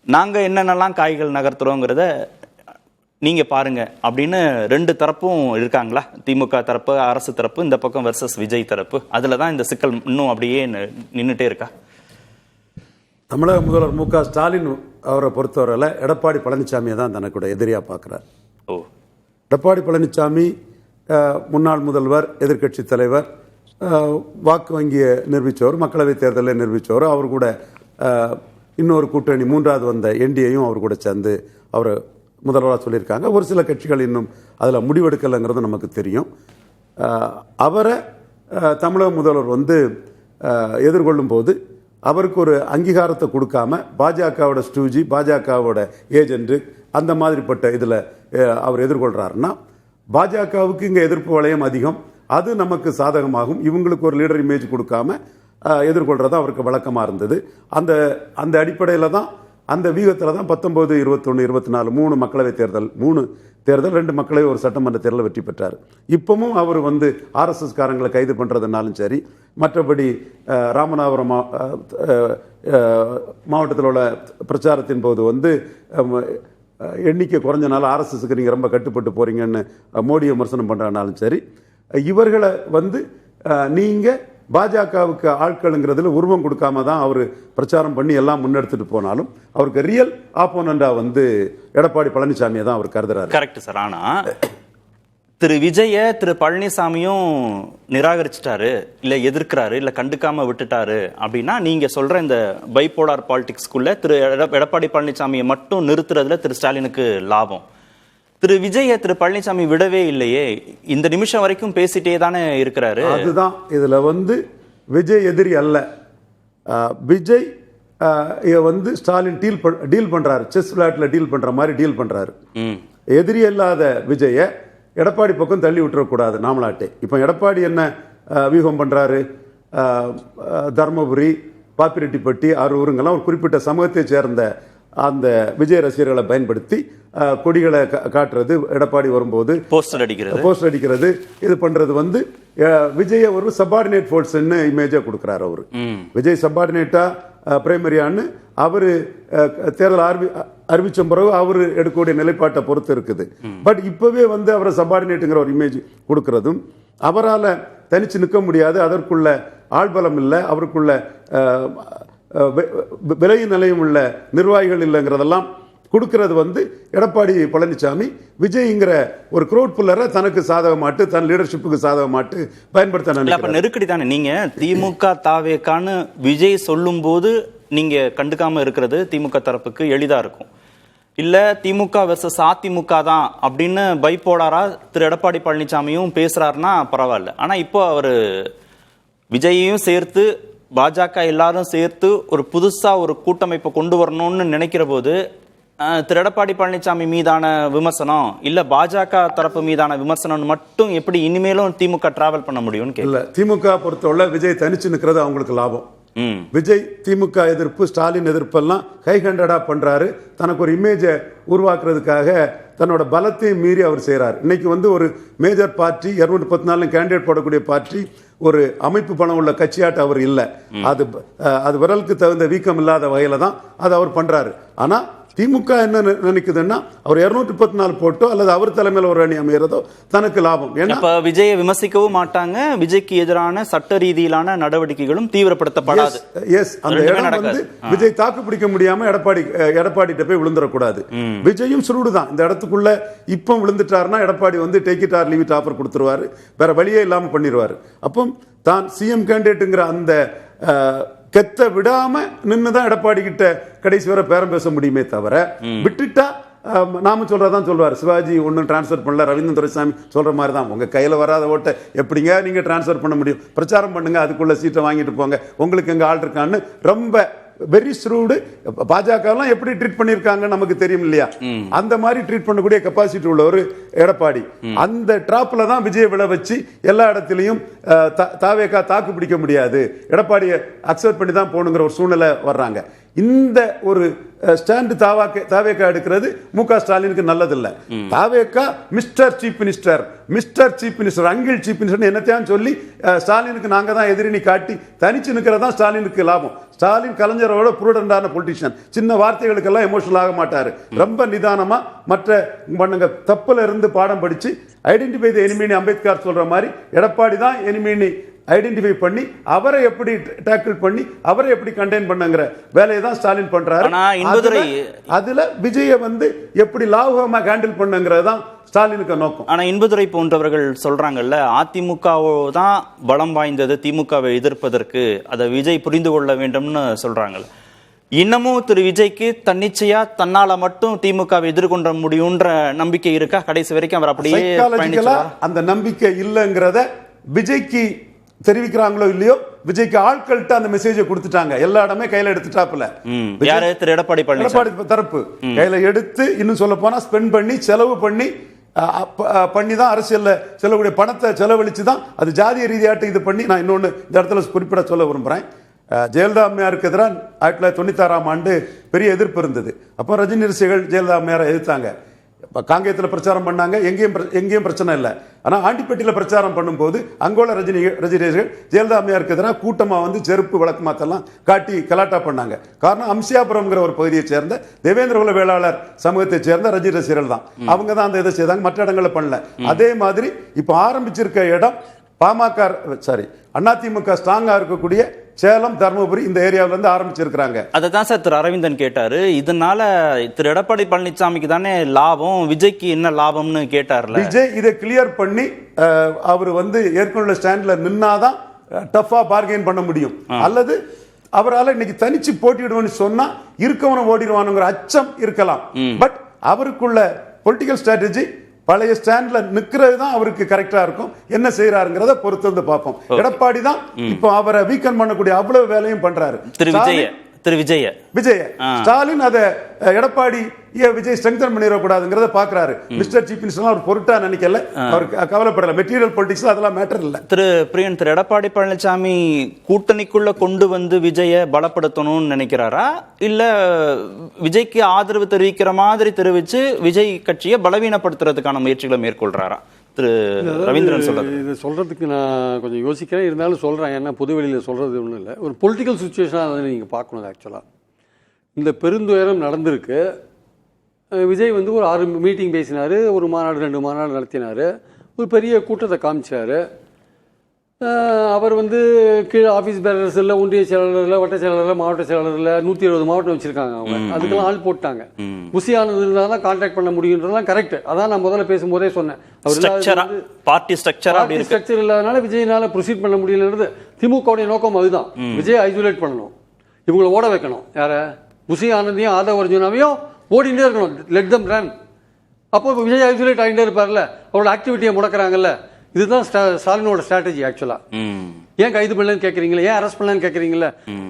நாங்க என்னென்னலாம் காய்கள் நகர்த்துறோங்கிறத நீங்க பாருங்க அப்படின்னு ரெண்டு தரப்பும் இருக்காங்களா? திமுக தரப்பு, அரசு தரப்பு, இந்த பக்கம் வெர்சஸ் விஜய் தரப்பு. அதுலதான் இந்த சிக்கல் இன்னும் அப்படியே நின்றுட்டே இருக்கா? தமிழக முதல்வர் மு க ஸ்டாலின் அவரை பொறுத்தவரையில் எடப்பாடி பழனிசாமியை தான் தனக்கூட எதிரியாக பார்க்குறார். எடப்பாடி பழனிசாமி முன்னாள் முதல்வர், எதிர்க்கட்சி தலைவர், வாக்கு வங்கியை நிரூபித்தவர், மக்களவைத் தேர்தலில் நிரூபித்தவர். அவர் கூட இன்னொரு கூட்டணி மூன்றாவது வந்த என்டிஏயும் அவர் கூட சேர்ந்து அவர் முதல்வராக சொல்லியிருக்காங்க. ஒரு சில கட்சிகள் இன்னும் அதில் முடிவெடுக்கலைங்கிறது நமக்கு தெரியும். அவரை தமிழக முதல்வர் எதிர்கொள்ளும் போது அவருக்கு ஒரு அங்கீகாரத்தை கொடுக்காம பாஜகவோட ஸ்டூஜி, பாஜகவோட ஏஜென்ட் அந்த மாதிரிப்பட்ட இதில் அவர் எதிர்கொள்கிறாருன்னா பாஜகவுக்கு இங்கே எதிர்ப்பு வளையம் அதிகம், அது நமக்கு சாதகமாகும். இவங்களுக்கு ஒரு லீடர் இமேஜ் கொடுக்காம எதிர்கொள்றது அவருக்கு வழக்கமாக இருந்தது. அந்த அடிப்படையில் தான், அந்த வியூகத்தில் தான் 19, 21, 24 3 மக்களவைத் தேர்தல், 3 தேர்தல், 2 மக்களவை, ஒரு சட்டமன்ற தேர்தலில் வெற்றி பெற்றார். இப்பவும் அவர் ஆர்எஸ்எஸ் காரங்களை கைது பண்ணுறதுனாலும் சரி, மற்றபடி ராமநாதபுரம் மாவட்டத்தில் உள்ள பிரச்சாரத்தின் போது எண்ணிக்கை குறைஞ்சனால ஆர்எஸ்எஸ்க்கு நீங்கள் ரொம்ப கட்டுப்பட்டு போறீங்கன்னு மோடி விமர்சனம் பண்ணுறனாலும் சரி, இவர்களை நீங்கள் பாஜகவுக்கு ஆட்களுங்கிறதுல உருவம் கொடுக்காம தான் அவர் பிரச்சாரம் பண்ணி எல்லாம் முன்னெடுத்துட்டு போனாலும் அவருக்கு ரியல் ஆப்போனண்டா எடப்பாடி பழனிசாமியை தான் அவர் கருதுறாரு. Correct sir. ஆனா திரு விஜய திரு பழனிசாமியும் நிராகரிச்சிட்டாரு, இல்ல எதிர்க்கிறாரு, இல்ல கண்டுக்காம விட்டுட்டாரு அப்படின்னா நீங்க சொல்ற இந்த பைபோலார் பாலிடிக்ஸ்குள்ள திரு எடப்பாடி பழனிசாமியை மட்டும் நிறுத்துறதுல திரு ஸ்டாலினுக்கு லாபம். திரு விஜய திரு பழனிசாமி விடவே இல்லையே, இந்த நிமிஷம் வரைக்கும் பேசிட்டே தானே இருக்கிறாரு. அதுதான் இதுல விஜய் எதிரி அல்ல. விஜய் ஸ்டாலின் டீல் பண்றாரு, செஸ் விளையாட்டுல டீல் பண்ற மாதிரி டீல் பண்றாரு. எதிரி இல்லாத விஜய எடப்பாடி பக்கம் தள்ளி விட்டுறக்கூடாது நாமளாட்டே. இப்போ எடப்பாடி என்ன வியூகம் பண்றாரு? தர்மபுரி, பாப்பிரெட்டிப்பட்டி, அரூருங்கெல்லாம் ஒரு குறிப்பிட்ட சமூகத்தை சேர்ந்த அந்த விஜய் ரசிகர்களை பயன்படுத்தி கொடிகளை காட்டுறது, எடப்பாடி வரும்போது போஸ்டர் அடிக்கிறது, இது பண்றது விஜய ஒரு சபார்டினேட் ஃபோர்ஸ்ன்னு இமேஜா கொடுக்கிறார். அவரு விஜய் சபார்டினேட்டா பிரைமரியான்னு அவரு தேர்தல் அறிவிச்ச பிறகு அவரு எடுக்கக்கூடிய நிலைப்பாட்டை பொறுத்து இருக்குது. பட் இப்பவே அவரை சபார்டினேட்டுங்கிற ஒரு இமேஜ் கொடுக்கறதும், அவரால் தனிச்சு நிற்க முடியாது, அதற்குள்ள ஆள்பலம் இல்லை, அவருக்குள்ள விலை நிலையம் உள்ள நிர்வாகிகள் இல்லைங்கிறதெல்லாம் கொடுக்கிறது எடப்பாடி பழனிசாமி விஜய்ங்கிற ஒரு க்ரௌட் புல்லரை தனக்கு சாதகமாட்டு, தன் லீடர்ஷிப்புக்கு சாதகமாட்டு பயன்படுத்த நினைக்கிறார். நெருக்கடி தானே. நீங்க திமுக தாவேக்கான்னு விஜய் சொல்லும் போது நீங்க கண்டுக்காம இருக்கிறது திமுக தரப்புக்கு எளிதா இருக்கும். இல்ல திமுக வெர்சஸ் அதிமுக தான் அப்படின்னு பைபோலாரா திரு எடப்பாடி பழனிசாமியும் பேசுறாருன்னா பரவாயில்ல. ஆனா இப்போ அவரு விஜயையும் சேர்த்து பாஜக எல்லாரும் சேர்த்து ஒரு புதுசா ஒரு கூட்டமைப்பை கொண்டு வரணும்னு நினைக்கிற போது திரு எடப்பாடி பழனிசாமி மீதான விமர்சனம் இல்ல பாஜக தரப்பு மீதான விமர்சனம் மட்டும் எப்படி இனிமேலும் திமுக டிராவல் பண்ண முடியும்னு இல்ல. திமுக பொறுத்தவரை விஜய் தனிச்சு நிற்கிறது அவங்களுக்கு லாபம். விஜய் திமுக எதிர்ப்பு, ஸ்டாலின் எதிர்ப்பு எல்லாம் ஹை ஹேண்டடா பண்றாரு. தனக்கு ஒரு இமேஜை உருவாக்குறதுக்காக தன்னோட பலத்தையும் மீறி அவர் செய்யறாரு. இன்னைக்கு ஒரு மேஜர் பார்ட்டி 214 கேண்டிடேட் போடக்கூடிய பார்ட்டி, ஒரு அமைப்பு பணம் உள்ள கட்சியாட்டு அவர் இல்லை. அது விரலுக்கு தகுந்த வீக்கம் இல்லாத வகையில தான் அதை அவர் பண்றாரு. ஆனா திமுக என்ன நினைக்குதுன்னா அவர் 214 போட்டோ அல்லது அவர் தலைமையில் ஒரு அணி அமைகிறதோ தனக்கு லாபம். ஏன்னா விஜயை விமர்சிக்கவும் மாட்டாங்க, விஜய்க்கு எதிரான சட்ட ரீதியிலான நடவடிக்கைகளும் தீவிரப்படுத்தப்படாது. அந்த இடம் விஜய் தாக்கு பிடிக்க முடியாம எடப்பாடி போய் விழுந்துடக்கூடாது. விஜயும் சுருடுதான் இந்த இடத்துக்குள்ள இப்ப விழுந்துட்டாருன்னா Edappadi take it or leave it offer கொடுத்துருவாரு, வேற வழியே இல்லாம பண்ணிடுவாரு. அப்போ தான் சிஎம் கேண்டிடேட்டுங்கிற அந்த கெத்த விடாம நின்னுதான் எடப்பாடி கிட்ட கடைசி வரை பேரம் பேச முடியுமே தவிர, விட்டுட்டா நாம சொல்றதான் சொல்வார். சிவாஜி ஒன்னும் டிரான்ஸ்பர் பண்ணல, ரவீந்திரன் துரைசாமி சொல்ற மாதிரி தான், உங்க கையில வராத ஓட்டை எப்படிங்க நீங்க டிரான்ஸ்பர் பண்ண முடியும்? பிரச்சாரம் பண்ணுங்க, அதுக்குள்ள சீட்டை வாங்கிட்டு போங்க, உங்களுக்கு எங்க ஆள் இருக்கான்னு ரொம்ப வெரி ஸ்ரூடு. பாஜக எல்லாம் எப்படி ட்ரீட் பண்ணிருக்காங்க நமக்கு தெரியும் இல்லையா? அந்த மாதிரி ட்ரீட் பண்ணக்கூடிய கெப்பாசிட்டி உள்ள ஒரு எடப்பாடி அந்த டிராப்ல தான் விஜய் விழ வச்சு எல்லா இடத்திலையும் தாவேக்கா தாக்கு பிடிக்க முடியாது, எடப்பாடியை அக்செப்ட் பண்ணி தான் போகணுங்கிற ஒரு சூழ்நிலை வர்றாங்க. இந்த ஒரு ஸ்டாண்டு தாவேக்கா எடுக்கிறது மு.க. ஸ்டாலினுக்கு நல்லதில்லை. தாவேக்கா mister chief minister uncle chief minister என்னத்தையும் சொல்லி ஸ்டாலினுக்கு நாங்க தான் எதிரினி காட்டி தனிச்சு நிற்கிறது தான் ஸ்டாலினுக்கு லாபம். ஸ்டாலின் கலைஞரோட ப்ரூடண்டான பொலிட்டிஷியன், சின்ன வார்த்தைகளுக்கெல்லாம் எமோஷனல் ஆக மாட்டாரு. ரொம்ப நிதானமா மற்ற பண்ணுங்க தப்புல இருந்து பாடம் படிச்சு ஐடென்டிஃபை தி எனிமினி அம்பேத்கர் சொல்ற மாதிரி எடப்பாடி தான் எனிமினி ஐடென்டிஃபை பண்ணி அவரை எப்படி டேக்கிள் பண்ணி அவரை எப்படி கண்டெயின் பண்ணுங்கிற வேலையை தான் ஸ்டாலின் பண்றாரு. அதுல விஜய வந்து எப்படி லாபகமா ஹேண்டில் பண்ணுங்கிறது தான் ஸ்டாலினுக்கு நோக்கம். ஆனா இன்பதுரை போன்றவர்கள் சொல்றாங்கல்ல, அதிமுகவோ தான் பலம் வாய்ந்தது திமுகவை எதிர்ப்பதற்கு, அதை விஜய் புரிந்து கொள்ள வேண்டும்னு சொல்றாங்கல்ல. இன்னமும் திரு விஜய்க்கு தன்னிச்சையா தன்னால மட்டும் திமுகவை எதிர்கொள்ள முடியும்ன்ற நம்பிக்கை இருக்கா? கடைசி வரைக்கும் அவர் அப்படியே அந்த நம்பிக்கை இல்லைங்கிறத விஜய்க்கு தெரிவிக்கிறாங்களோ இல்லையோ, விஜய்க்கு ஆட்கள்கிட்ட அந்த மெசேஜை கொடுத்துட்டாங்க. எல்லா இடமே கையில எடுத்துட்டாப்புல யாரு? திரு எடப்பாடி தரப்பு கையில எடுத்து, இன்னும் சொல்ல போனா ஸ்பெண்ட் பண்ணி செலவு பண்ணி தான் அரசியல்ல செலவுடைய பணத்தை செலவழிச்சு தான் அது ஜாதிய ரீதியாட்டு இது பண்ணி. நான் இன்னொன்னு இந்த இடத்துல குறிப்பிட சொல்ல விரும்புறேன். ஜெயலலிதா அம்மையாருக்கு எதிராக 1996ஆம் ஆண்டு பெரிய எதிர்ப்பு இருந்தது. அப்போ ரஜினி ரசிகர்கள் ஜெயலலிதா அம்மையாரை எதிர்த்தாங்க. காங்கேயத்தில் பிரச்சாரம் பண்ணாங்க, எங்கேயும் பிரச்சனை இல்லை. ஆனால் ஆண்டிப்பட்டியில் பிரச்சாரம் பண்ணும்போது அங்கோல ரஜினிகள் ஜெயலலிதா அம்மையாருக்கு எதிராக கூட்டமாக வந்து செருப்பு விளக்கு மாத்தெல்லாம் காட்டி கலாட்டா பண்ணாங்க. காரணம் அம்சியாபுரம்ங்கிற ஒரு பகுதியை சேர்ந்த தேவேந்திரகுல வேளாளர் சமூகத்தை சேர்ந்த ரஜினி ரசிகர்கள் தான். அவங்க தான் அந்த இதை செய்தாங்க, மற்ற இடங்களில் பண்ணல. அதே மாதிரி இப்போ ஆரம்பிச்சிருக்க இடம் அதிமுக ஸ்ட்ராங்கா இருக்கக்கூடிய சேலம், தர்மபுரி இந்த ஏரியாவில இருந்து ஆரம்பிச்சிருக்காங்க. அதை தான் சார் திரு அரவிந்தன் கேட்டாரு. இதனால திரு எடப்பாடி பழனிசாமிக்கு தானே லாபம், விஜய்க்கு என்ன லாபம்னு கேட்டார்ல. விஜய் இதை கிளியர் பண்ணி அவர் வந்து ஏற்கனவே ஸ்டாண்ட்ல நின்னாதான் டஃபா பார்கெயின் பண்ண முடியும். அல்லது அவரால் இன்னைக்கு தனிச்சு போட்டிடுவோம்னு சொன்னா இருக்கவன ஓடிடுவானுங்கிற அச்சம் இருக்கலாம். பட் அவருக்குள்ள பொலிட்டிக்கல் ஸ்ட்ராட்டஜி பழைய ஸ்டாண்ட்ல நிக்கிறது தான் அவருக்கு கரெக்டா இருக்கும். என்ன செய்யறாருங்கிறத பொறுத்து வந்து பார்ப்போம். எடப்பாடி தான் இப்போ அவரை வீக்கன் பண்ணக்கூடிய அவ்வளவு வேலையும் பண்றாரு. திரு விஜய ஸ்டாலின் அதை எடப்பாடி விஜய் ஸ்ட்ரெங்தன் பண்ணிடக்கூடாதுங்கிறத பாக்குறாரு. மிஸ்டர் சீஃப் மினிஸ்டர் அவர் பொருட்டா நினைக்கல, அவர் கவலைப்படல. மெட்டீரியல் பொலிட்டிக்ஸ் அதெல்லாம் மேட்டர் இல்ல. திரு பிரியன், திரு எடப்பாடி பழனிசாமி கூட்டணிக்குள்ள கொண்டு வந்து விஜய பலப்படுத்தணும்னு நினைக்கிறாரா, இல்ல விஜய்க்கு ஆதரவு தெரிவிக்கிற மாதிரி தெரிவிச்சு விஜய் கட்சியை பலவீனப்படுத்துறதுக்கான முயற்சிகளை மேற்கொள்றாரா? திரு ரவீந்திரன் இது சொல்றதுக்கு நான் கொஞ்சம் யோசிக்கிறேன், இருந்தாலும் சொல்றேன். ஏன்னா பொதுவெளியில் சொல்றது ஒன்றும் இல்லை, ஒரு பொலிட்டிக்கல் சுச்சுவேஷனாக அதை நீங்கள் பார்க்கணும். ஆக்சுவலாக இந்த பெருந்துயரம் நடந்திருக்கு. விஜய் வந்து ஒரு 6 மீட்டிங் பேசினார், ஒரு மாநாடு 2 மாநாடு நடத்தினார், ஒரு பெரிய கூட்டத்தை காமிச்சார். அவர் வந்து கீழே ஆஃபீஸ் பேரர்ஸ் இல்லை, ஒன்றிய செயலாளரில், வட்ட செயலாளரில், மாவட்ட செயலாளரில் 170 மாவட்டம் வச்சுருக்காங்க. அவங்க அதுக்கெல்லாம் ஆள் போட்டாங்க. புசியானது இருந்தால் தான் கான்டாக்ட் பண்ண முடியுன்றதுலாம் கரெக்ட். அதான் நான் முதல்ல பேசும்போதே சொன்னேன். அவர் பார்ட்டி ஸ்ட்ரக்சர் இல்லாதனால விஜயினால ப்ரொசீட் பண்ண முடியலன்றது திமுகவுடைய நோக்கம். அதுதான் விஜய் ஐசோலேட் பண்ணணும், இவங்களை ஓட வைக்கணும். யார? புசி ஆனந்தையும் ஆதவ அர்ஜுனாவையும் ஓடிட்டே இருக்கணும், லெட் தம் ரன். அப்போ விஜய் ஐசோலேட் ஆகிட்டே இருப்பார்ல, அவரோட ஆக்டிவிட்டியை முடக்கிறாங்கல்ல. இதுதான் ஸ்டாலினோட ஸ்ட்ராட்டஜி. ஆக்சுவலா ஏன் கைது பண்ணலன்னு கேட்குறீங்களா, ஏன் அரெஸ்ட் பண்ணலன்னு கேட்குறீங்களா,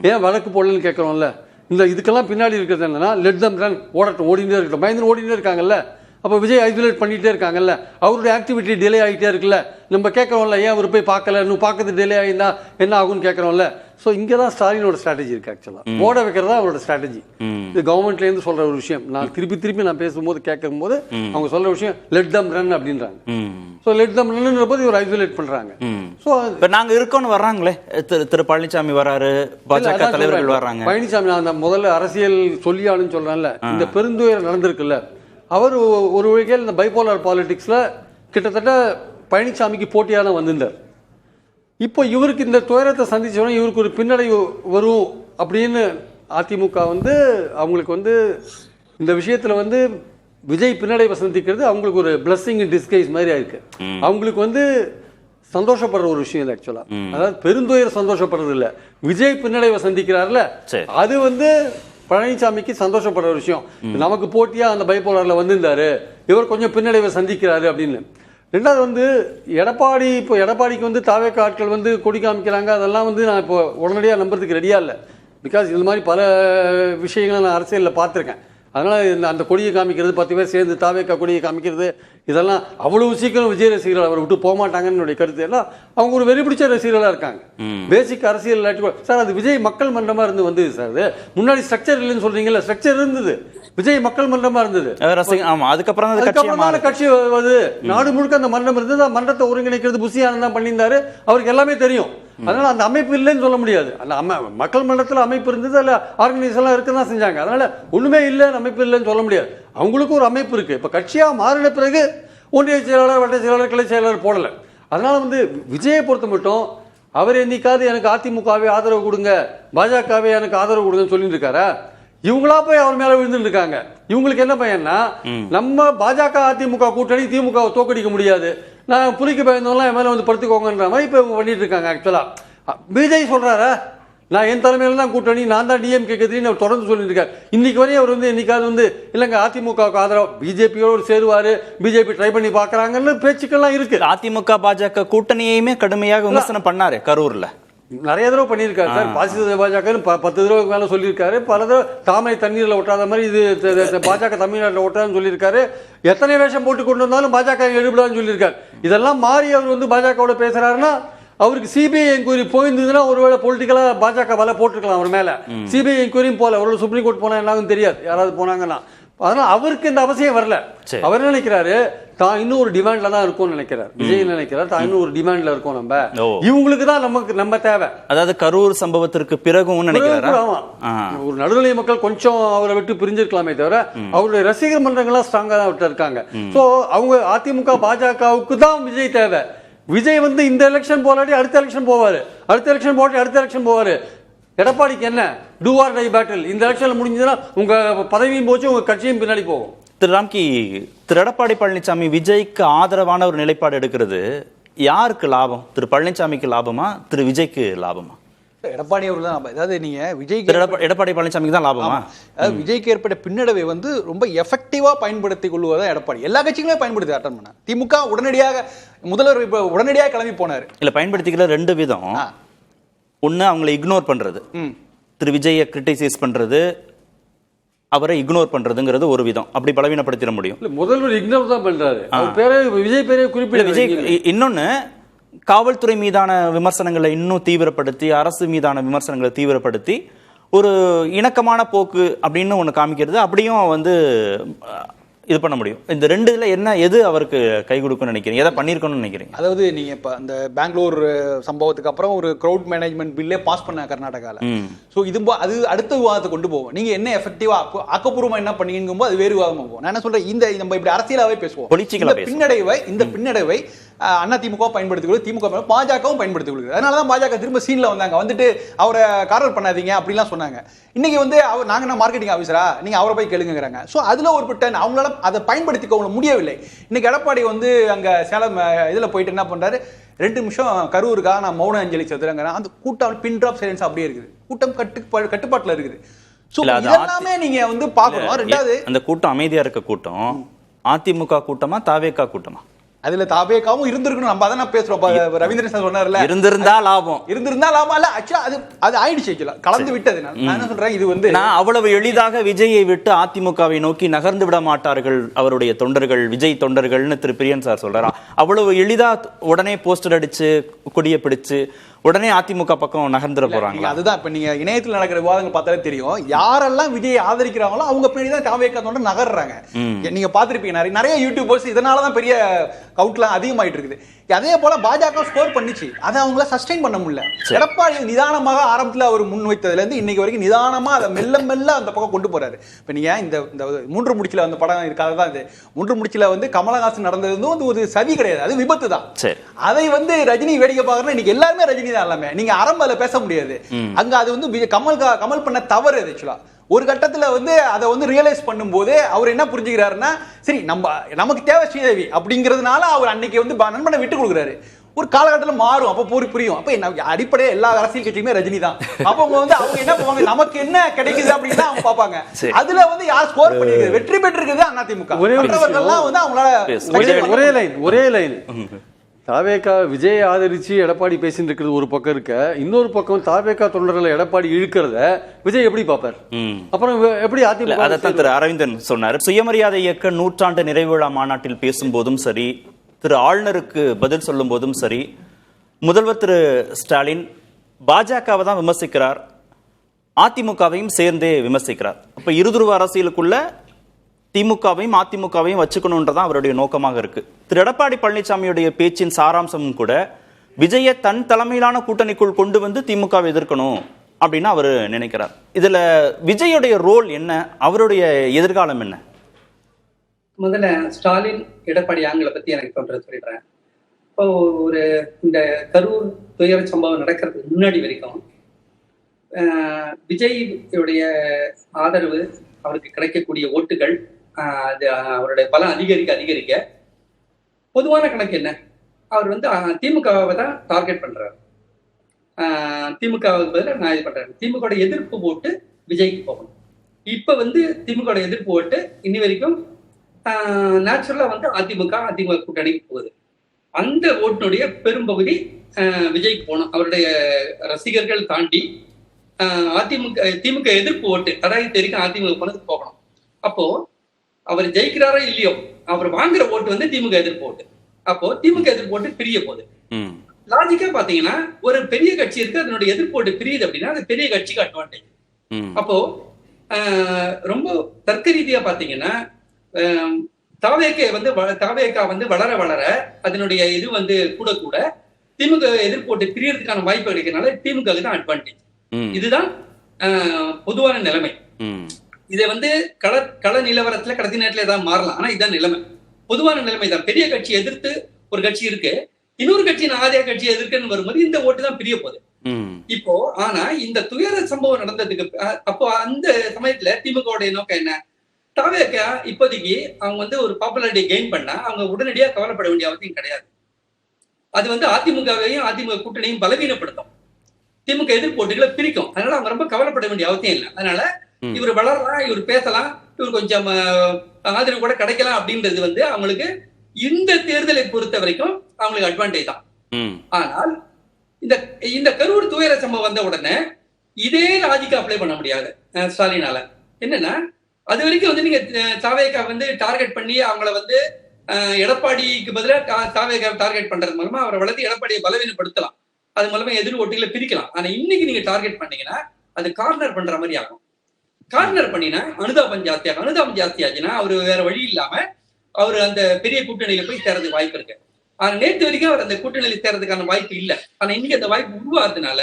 ஏன் வழக்கு போடலன்னு கேட்குறோம்ல. இந்த இதுக்கெல்லாம் பின்னாடி இருக்கிறது என்னன்னா, லெட் தம் ரன், ஓடட்டும், ஓடிட்டே இருக்கட்டும். பயந்து ஓடிட்டே இருக்காங்கல்ல. அப்போ விஜய் ஐசோலேட் பண்ணிகிட்டே இருக்காங்கல்ல, அவருடைய ஆக்டிவிட்டி டிலே ஆகிட்டே இருக்குல்ல. நம்ம கேட்குறோம்ல, ஏன் அவர் போய் பார்க்கல, இன்னும் பார்க்கறது டிலே ஆகிருந்தா என்ன ஆகும்னு கேட்குறோம்ல. ஸோ இங்கே தான் ஸ்டாலினோட ஸ்ட்ராட்டஜி இருக்குது. ஆக்சுவலாக ஓட வைக்கிறதா அவரோட ஸ்ட்ராட்டஜி. இது கவர்மெண்ட்லேருந்து சொல்கிற ஒரு விஷயம். நான் திருப்பி நான் பேசும்போது கேட்கும்போது அவங்க சொல்கிற விஷயம் லெட் தம் ரன் அப்படின்றாங்க. ஸோ லெட் தம் ரன்ன்ற போது இவர் ஐசோலேட் பண்ணுறாங்க. ஸோ இப்போ நாங்கள் இருக்கோன்னு வர்றாங்களே, திரு பழனிசாமி வராரு, பாஜக தலைவர்கள் வர்றாங்க. பழனிசாமி நான் அந்த முதல்ல அரசியல் சொல்லியாளுன்னு சொல்கிறேன்ல, இந்த பெருந்துயரம் நடந்திருக்குல்ல, அவர் ஒரு வகையில் இந்த பைபோலார் பாலிடிக்ஸில் கிட்டத்தட்ட பழனிசாமிக்கு போட்டியாக தான் வந்திருந்தார். இப்போ இவருக்கு இந்த துயரத்தை சந்திச்சோன்னா இவருக்கு ஒரு பின்னடைவு வரும் அப்படின்னு அதிமுக வந்து அவங்களுக்கு வந்து இந்த விஷயத்தில் வந்து விஜய் பின்னடைவை சந்திக்கிறது அவங்களுக்கு ஒரு பிளஸ்ஸிங் இன் டிஸ்கைஸ் மாதிரி ஆயிருக்கு. அவங்களுக்கு வந்து சந்தோஷப்படுற ஒரு விஷயம் இல்லை. ஆக்சுவலா அதாவது பெருந்துயர் சந்தோஷப்படுறது இல்லை, விஜய் பின்னடைவை சந்திக்கிறார்ல, அது வந்து பழனிசாமிக்கு சந்தோஷப்படுற விஷயம். நமக்கு போட்டியா அந்த பைபோலார்ல வந்திருந்தாரு, இவர் கொஞ்சம் பின்னடைவை சந்திக்கிறாரு அப்படின்னு. ரெண்டாவது வந்து எடப்பாடி, இப்போ எடப்பாடிக்கு வந்து தாவேக்க ஆட்கள் வந்து கொடி காமிக்கிறாங்க, அதெல்லாம் வந்து நான் இப்போ உடனடியாக நம்புறதுக்கு ரெடியா இல்லை. பிகாஸ் இந்த மாதிரி பல விஷயங்களை நான் அரசியலில் பார்த்துருக்கேன். அதனால் அந்த கொடியை காமிக்கிறது 10 பேர் சேர்ந்து தாவேக்கா கொடியை காமிக்கிறது இதெல்லாம் அவ்வளவு சீக்கிரம் விஜய் ரசிகர்கள் அவரை விட்டு போக மாட்டாங்கன்னு என்னுடைய கருத்து. எல்லாம் அவங்க ஒரு வெறி பிடிச்ச ரசிகர்களாக இருக்காங்க. பேசிக் அரசியல் இல்லாட்டி சார் அது விஜய் மக்கள் மன்றமாக இருந்து வந்தது சார். அது முன்னாடி ஸ்ட்ரக்சர் இல்லைன்னு சொல்றீங்கல்ல, ஸ்ட்ரக்சர் இருந்தது, விஜய் மக்கள் மன்றமாக இருந்தது. அதுக்கப்புறம் கட்சி வருது, நாடு முழுக்க அந்த மன்றம் இருந்தது. அந்த மன்றத்தை ஒருங்கிணைக்கிறது புஷி ஆனந்த் தான் பண்ணியிருந்தாரு, அவருக்கு எல்லாமே தெரியும். அதனால அந்த அமைப்பு இல்லைன்னு சொல்ல முடியாது. அந்த மக்கள் மன்றத்தில் அமைப்பு இருந்தது, அதில் ஆர்கனைசேஷன்லாம் இருக்க தான் செஞ்சாங்க. அதனால ஒண்ணுமே இல்லை, அமைப்பு இல்லைன்னு சொல்ல முடியாது. அவங்களுக்கு ஒரு அமைப்பு இருக்கு. இப்போ கட்சியாக மாறின பிறகு ஒன்றிய செயலாளர், வட்ட செயலாளர், கிளை செயலாளர் போடலை. அதனால விஜயை பொறுத்த மட்டும் அவர் என்னைக்காவது எனக்கு அதிமுகவே ஆதரவு கொடுங்க, பாஜகவே எனக்கு ஆதரவு கொடுங்கன்னு சொல்லிட்டு இருக்காரா? இவங்களா போய் அவர் மேல விழுந்துட்டு இருக்காங்க. இவங்களுக்கு என்ன பையன்னா, நம்ம பாஜக அதிமுக கூட்டணி திமுக தோக்கடிக்க முடியாது, நான் புலிக்கு பயந்தவங்களாம் என் மேல படுத்துக்கோங்கன்ற மாதிரி இப்ப இவங்க பண்ணிட்டு இருக்காங்க. ஆக்சுவலா விஜய் சொல்றாரு, நான் என் தலைமையில தான் கூட்டணி, நான் தான் டிஎம்கே கட்சின்னு அவர் தொடர்ந்து சொல்லிட்டு இருக்காரு. இன்னைக்கு வரையும் அவர் என்னைக்காவது இல்லைங்க அதிமுகவுக்கு ஆதரவு பிஜேபியோடு சேருவாரு, பிஜேபி ட்ரை பண்ணி பாக்குறாங்கன்னு பேச்சுக்கெல்லாம் இருக்கு. அதிமுக பாஜக கூட்டணியுமே கடுமையாக விமர்சனம் பண்ணாரு கரூர்ல. நிறைய தடவை பண்ணியிருக்காரு சார். பாசிச பாஜக 10 தடவை மேல சொல்லியிருக்காரு. பல தடவை தாமரை தண்ணீர்ல ஒட்டாத மாதிரி இது பாஜக தமிழ்நாட்டில் ஒட்டாதுன்னு சொல்லியிருக்காரு. எத்தனை வேஷம் போட்டு கொண்டு வந்தாலும் பாஜக எழுபடான்னு சொல்லியிருக்காரு. இதெல்லாம் மாறி அவர் பாஜகவோட பேசுறாருன்னா, அவருக்கு சிபிஐ என்கொயரி போயிருந்ததுன்னா ஒருவேளை பொலிட்டிக்கலா பாஜக வலை போட்டிருக்கலாம் அவர் மேல. சிபிஐ என்கொயரியும் போல, ஒரு சுப்ரீம் கோர்ட் போனா என்ன தெரியாது, யாராவது போனாங்கன்னா. அதனால அவருக்கு இந்த அவசியம் வரல. அவர் நினைக்கிறாரு தான் இன்னும் ஒரு டிமாண்ட்ல தான் இருக்கும்னு நினைக்கிறார். விஜய் நினைக்கிறார் தான் இன்னும் ஒரு டிமாண்ட்ல இருக்கும், நம்ம இவங்களுக்கு தான் நம்ம தேவை. அதாவது கரூர் சம்பவத்திற்கு பிறகும் நினைக்கிறாரு. ஒரு நடுநிலை மக்கள் கொஞ்சம் அவரை விட்டு பிரிஞ்சிருக்கலாமே தவிர அவருடைய ரசிகர் மன்றங்கள்லாம் ஸ்ட்ராங்கா தான் விட்டு இருக்காங்க. சோ அவங்க அதிமுக பாஜகவுக்கு தான் விஜய் தேவை. விஜய் இந்த எலெக்ஷன் போராடி அடுத்த எலெக்ஷன் போவாரு, அடுத்த எலெக்ஷன் போராடி அடுத்த எலெக்ஷன் போவாரு. எடப்பாடிக்கு என்ன டூ ஆர் டை பேட்டில். இந்த எலெக்ஷன்ல முடிஞ்சதுன்னா உங்க பதவியும் போச்சு, உங்க கட்சியும் பின்னாடி போகும். திரு ராம்கி, திரு எடப்பாடி பழனிசாமி விஜய்க்கு ஆதரவான ஒரு நிலைப்பாடு எடுக்கிறது யாருக்கு லாபம்? திரு பழனிசாமிக்கு லாபமா, திரு விஜய்க்கு லாபமா? எடப்பாடி அவர்கள் தான். அதாவது நீங்க விஜய் எடப்பாடி பழனிசாமிக்கு தான் லாபமா? அதாவது விஜய்க்கு ஏற்பட்ட பின்னடைவை ரொம்ப எஃபெக்டிவா பயன்படுத்திக் கொள்வதா எடப்பாடி எல்லா கட்சிகளுமே பயன்படுத்தி அட்டன் பண்ண. திமுக உடனடியாக முதல்வர் இப்ப உடனடியாக கிளம்பி போனாரு. இல்ல, பயன்படுத்திக்கிற 2 விதம். ஒண்ணு அவங்களை இக்னோர் பண்றது, திரு விஜயை கிரிட்டிசைஸ் பண்றது, அவரை இக்னோர் பண்றதுங்கிறது ஒரு விதம். அப்படி பலவீனப்படுத்திட முடியும். முதல்வர் இக்னோர் தான் பண்றாரு. விஜய் பேரே குறிப்பிட்ட விஜய். இன்னொன்னு, காவல்துறை மீதான விமர்சனங்களை இன்னும் தீவிரப்படுத்தி, அரசு மீதான விமர்சனங்களை தீவிரப்படுத்தி ஒரு இணக்கமான போக்கு அப்படின்னு ஒண்ணு காமிக்கிறது. அப்படியும் இது பண்ண முடியும். இந்த 2ல என்ன எது அவருக்கு கை கொடுக்கும்னு நினைக்கிறீங்க? எதை பண்ணிருக்கணும்னு நினைக்கிறீங்க? அதாவது நீங்க இப்ப அந்த பெங்களூர் சம்பவத்துக்கு அப்புறம் ஒரு கிரௌட் மேனேஜ்மெண்ட் பில்லே பாஸ் பண்ண கர்நாடகால. சோ அது அடுத்த விவாதத்தை கொண்டு போவோம். நீங்க என்ன எஃபெக்டிவா ஆக்கப்பூர்வமா என்ன பண்ணீங்கும்போது அது வேறு விவாதமா போகும். நான் என்ன சொல்றேன், நம்ம இப்படி அரசியலாவே பேசுவோம். இந்த பின்னடைவை அதிமுக பயன்படுத்திக் திமுக பாஜகவும் பயன்படுத்திக் கொள்கிறது. அதனாலதான் பாஜக திரும்ப சீன்ல வந்தாங்க. அவரை கார்னர் பண்ணாதீங்க அப்படிலாம் சொன்னாங்க. இன்னைக்கு அவர் நாங்க மார்க்கெட்டிங் ஆஃபீஸரா, நீங்க அவரை போய் கேளுங்கிறாங்க. சோ அதுல ஒரு பிட்டன் அவங்களால அதை பயன்படுத்திக்க முடியவில்லை. இன்னைக்கு எடப்பாடி அங்க சேலம் இதுல போயிட்டு என்ன பண்றாரு, 2 நிமிஷம் கரூருக்கா நான் மௌன அஞ்சலி செலுத்துறேங்க. அந்த கூட்டம் பின் டிராப் சைலன்ஸ் அப்படியே இருக்குது. கூட்டம் கட்டுப்பாட்டுல இருக்குது. சோ இதெல்லாமே நீங்க பார்க்கணும். ரெண்டாவது, அந்த கூட்டம் அமைதியா இருக்க கூட்டம் அதிமுக கூட்டமா தாவேகா கூட்டமா? அதுல தாவேகாவும் இருந்திருக்கணும். நம்ம அதான் பேசுறோம். ரவீந்திரன் சார் சொன்னார்ல, இருந்திருந்தா லாபம் இல்ல. ஆக்சுவலா அது ஆயிடுச்சு, கலந்து விட்டது. நான் என்ன சொல்றேன், இது அவ்வளவு எளிதாக விஜயை விட்டு அதிமுகவை நோக்கி நகர்ந்து விட மாட்டார்கள் அவருடைய தொண்டர்கள், விஜய் தொண்டர்கள்னு திரு பிரியன் சார் சொல்றாரா? அவ்வளவு எளிதா உடனே போஸ்டர் அடிச்சு கொடியை பிடிச்சு உடனே அதிமுக பக்கம் நகர்ந்துட போறாங்க? அதுதான் இப்ப நீங்க இணையத்தில் நடக்கிற விவாதங்கள் பார்த்தாலே தெரியும். யாரெல்லாம் விஜய் ஆதரிக்கிறாங்களோ அவங்க பின்னாடி தான் தாவேகா தொண்டர் நகர்றாங்க. நீங்க பாத்திருப்பீங்க, நிறைய யூடியூபர்ஸ் இதனாலதான் பெரிய கவுட்லாம் அதிகமாயிட்டு இருக்குது. அதே போல பாஜக ஸ்கோர் பண்ணிச்சு, அதை அவங்கள சஸ்டெயின் பண்ண முடியல. எடப்பாடி நிதானமாக ஆரம்பத்தில் அவர் முன் வைத்ததுல இருந்து இன்னைக்கு வரைக்கும் நிதானமா அதை மெல்ல மெல்ல அந்த பக்கம் கொண்டு போறாரு. இப்ப நீங்க இந்த 3 முடிச்சுல அந்த படம் இருக்காது தான். இது 3 முடிச்சுல கமலஹாசன் நடந்தது ஒரு சதி கிடையாது, அது விபத்து தான். அதை ரஜினி வேடிக்கை பார்க்கறதுல இன்னைக்கு எல்லாருமே ரஜினி தான். எல்லாமே நீங்க ஆரம்பத்துல பேச முடியாது. அங்க அது கமல் பண்ண தவறு. ஆக்சுவலா ஒரு கட்டத்துல அதை ரியலைஸ் பண்ணும்போது அவர் என்ன புரிஞ்சுக்கிறாருன்னா, சரி நமக்கு தேவை ஸ்ரீதேவி அப்படிங்கிறதுனால அவர் அன்னைக்கு நண்பனை விட்டு கொடுக்குறாரு. ஒரு காலகட்டத்தில் மாறும், அப்ப புரியும். அப்ப அடிப்படையே எல்லா அரசியல் கட்சியுமே ரஜினி தான். அப்ப அவங்க என்ன பண்ணுவாங்க, நமக்கு என்ன கிடைக்குது அப்படின்னு அவங்க பாப்பாங்க. அதுல யார் ஸ்கோர் பண்ணிருக்கிறது, வெற்றி பெற்றிருக்கிறது அதிமுக. அவங்களால ஒரே லைன் தாவேக்கா விஜய் ஆதரிச்சு எடப்பாடி பேசிட்டு இருக்கிறது ஒரு பக்கம் இருக்க, இன்னொரு பக்கம் தாவேக்கா தொண்டர்களை எடப்பாடி இழுக்கிறத விஜய் எப்படி பார்ப்பார்? அப்புறம் எப்படி அதிமுக? அதைத்தான் திரு அரவிந்தன் சொன்னார். சுயமரியாதை இயக்க நூற்றாண்டு நிறைவு விழா மாநாட்டில் பேசும்போதும் சரி, திரு ஆளுநருக்கு பதில் சொல்லும் போதும் சரி, முதல்வர் திரு ஸ்டாலின் பாஜகவை தான் விமர்சிக்கிறார், அதிமுகவையும் சேர்ந்தே விமர்சிக்கிறார். அப்ப இருதுருவ அரசியலுக்குள்ள திமுகவையும் அதிமுகவையும் வச்சுக்கணுன்றதான் அவருடைய நோக்கமாக இருக்கு. திரு எடப்பாடி பழனிசாமியுடைய பேச்சின் சாராம்சமும் கூட விஜயை தன் தலைமையிலான கூட்டணிக்குள் கொண்டு வந்து திமுகவை எதிர்க்கணும் அப்படின்னு அவர் நினைக்கிறார். இதுல விஜயுடைய ரோல் என்ன, அவருடைய எதிர்காலம் என்ன? முதல்ல ஸ்டாலின் எடப்பாடி ஆங்கில பத்தி எனக்கு தோன்றது சொல்லிடுறேன். இப்போ ஒரு இந்த கரூர் துயர சம்பவம் நடக்கிறதுக்கு முன்னாடி வரைக்கும் விஜய்யுடைய ஆதரவு, அவருக்கு கிடைக்கக்கூடிய ஓட்டுகள், அது அவருடைய பலம் அதிகரிக்க பொதுவான கணக்கு என்ன, அவர் வந்து திமுகவை தான் டார்கெட் பண்றாரு. திமுகவுக்கு பதிலாக நான் இது பண்றேன். திமுக எதிர்ப்பு ஓட்டு விஜய்க்கு போகணும். இப்ப வந்து திமுக எதிர்ப்பு ஓட்டு இன்னி வரைக்கும் நேச்சுரலா வந்து அதிமுக கூட்டணிக்கு போகுது. அந்த ஓட்டினுடைய பெரும்பகுதி விஜய்க்கு போகணும். அவருடைய ரசிகர்கள் தாண்டி திமுக எதிர்ப்பு ஓட்டு அதாவது தெரியும் அதிமுக பணத்துக்கு போகணும். அப்போ அவர் ஜெயிக்கிறாரோ இல்லையோ, அவர் வாங்குற ஓட்டு வந்து திமுக எதிர்ப்பு ஓட்டு. அப்போ திமுக எதிர்ப்பு ஓட்டு பிரிய போகுது. லாஜிக்கா பாத்தீங்கன்னா ஒரு பெரிய கட்சி இருக்கு, அதனுடைய எதிர்ப்பு ஓட்டு பிரியுது அப்படின்னா அது பெரிய கட்சிக்கு அட்வான்டேஜ். அப்போ ரொம்ப தர்க்க ரீதியா பாத்தீங்கன்னா தாவேக்கா வந்து வளர வளர அதனுடைய இது வந்து கூட திமுக எதிர்ப்பு ஓட்டு பிரியறதுக்கான வாய்ப்பு கிடைக்கிறதுனால திமுக தான் அட்வான்டேஜ். இதுதான் பொதுவான நிலைமை. இதை வந்து கள நிலவரத்துல கடைசி நேரத்துல ஏதாவது மாறலாம், ஆனா இதுதான் நிலைமை, பொதுவான நிலைமை தான். பெரிய கட்சி எதிர்த்து ஒரு கட்சி இருக்கு, இன்னொரு கட்சி ஆதிய கட்சி எதிர்க்குன்னு வரும்போது இந்த ஓட்டு தான் பிரிய போகுது. இப்போ ஆனா இந்த துயர சம்பவம் நடந்ததுக்கு அப்போ அந்த சமயத்துல திமுக நோக்கம் என்ன, தாவேக்கா இப்போதைக்கு அவங்க வந்து ஒரு பாப்புலாரிட்டி கெயின் பண்ணா அவங்க உடனடியா கவலைப்பட வேண்டிய அவசியம் கிடையாது. அது வந்து அதிமுகவையும் அதிமுக கூட்டணியும் பலவீனப்படுத்தும், திமுக எதிர்ப்பு ஓட்டுகளை பிரிக்கும். அதனால அவங்க ரொம்ப கவலைப்பட வேண்டிய அவசியம் இல்லை. அதனால இவர் வளரலாம், இவர் பேசலாம், இவர் கொஞ்சம் ஆதரவு கூட கிடைக்கலாம் அப்படின்றது வந்து அவங்களுக்கு இந்த தேர்தலை பொறுத்த வரைக்கும் அவங்களுக்கு அட்வான்டேஜ் தான். ஆனால் இந்த கரூர் துயர சம்பவம் வந்த உடனே இதே லாஜிக்கா அப்ளை பண்ண முடியாது ஸ்டாலினால. என்னன்னா அது வரைக்கும் வந்து நீங்க தாவேக்கா வந்து டார்கெட் பண்ணி அவங்கள வந்து எடப்பாடிக்கு பதிலாக தாவேக்கா டார்கெட் பண்றது மூலமா அவரை வளர்த்து எடப்பாடியை பலவீனப்படுத்தலாம், அது மூலமா எதிர் ஓட்டுகளை பிரிக்கலாம். ஆனா இன்னைக்கு நீங்க டார்கெட் பண்ணீங்கன்னா அது கார்னர் பண்ற மாதிரி ஆகும். கார்னர் பண்ணினா அனுதாபம் ஜாஸ்தி ஆச்சுன்னா அவரு வேற வழி இல்லாம அவரு அந்த பெரிய கூட்டணியில போய் சேரதுக்கு வாய்ப்பு இருக்கு. ஆனா நேற்று வரைக்கும் அவர் அந்த கூட்டணியில சேரதுக்கான வாய்ப்பு இல்லை. ஆனா இன்னைக்கு அந்த வாய்ப்பு உருவாதுனால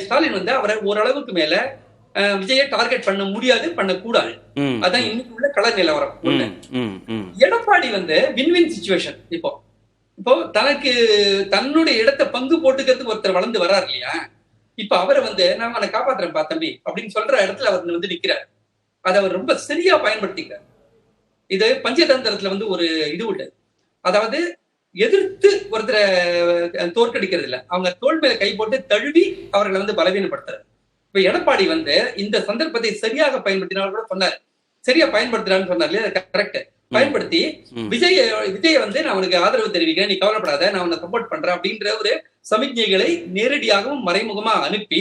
ஸ்டாலின் வந்து அவரை ஓரளவுக்கு மேல விஜயை டார்கெட் பண்ண முடியாது, பண்ணக்கூடாது. அதான் இன்னைக்கு உள்ள கள நிலவரம். ஒண்ணு, எடப்பாடி வந்து வின்வின் சிச்சுவேஷன். இப்போ தனக்கு தன்னுடைய இடத்தை பங்கு போட்டுக்கிறதுக்கு ஒருத்தர் வளர்ந்து வர்றாரு இல்லையா, இப்ப அவரை வந்து நான் அவனை காப்பாத்துறேன் தம்பி அப்படின்னு சொல்ற இடத்துல அவர் வந்து நிக்கிறார். அதை அவர் ரொம்ப சரியா பயன்படுத்திக்கிறார். இது பஞ்சதந்திரத்துல வந்து ஒரு இது உண்டு, அதாவது எதிர்த்து ஒருத்தரை தோற்கடிக்கிறது இல்ல, அவங்க தோல் மேல கை போட்டு தழுவி அவர்களை வந்து பலவீனப்படுத்துறாரு. இப்ப எடப்பாடி வந்து இந்த சந்தர்ப்பத்தை சரியாக பயன்படுத்தினாலும் கூட சொன்னார், சரியா பயன்படுத்துறான்னு சொன்னார் இல்லையா, கரெக்ட் பயன்படுத்தி விஜய வந்து நான் உனக்கு ஆதரவு தெரிவிக்கிறேன், நீ கவலைப்படாத, நான் உன்னை சப்போர்ட் பண்றேன் அப்படின்ற ஒரு சமிக்ஞைகளை நேரடியாகவும் மறைமுகமா அனுப்பி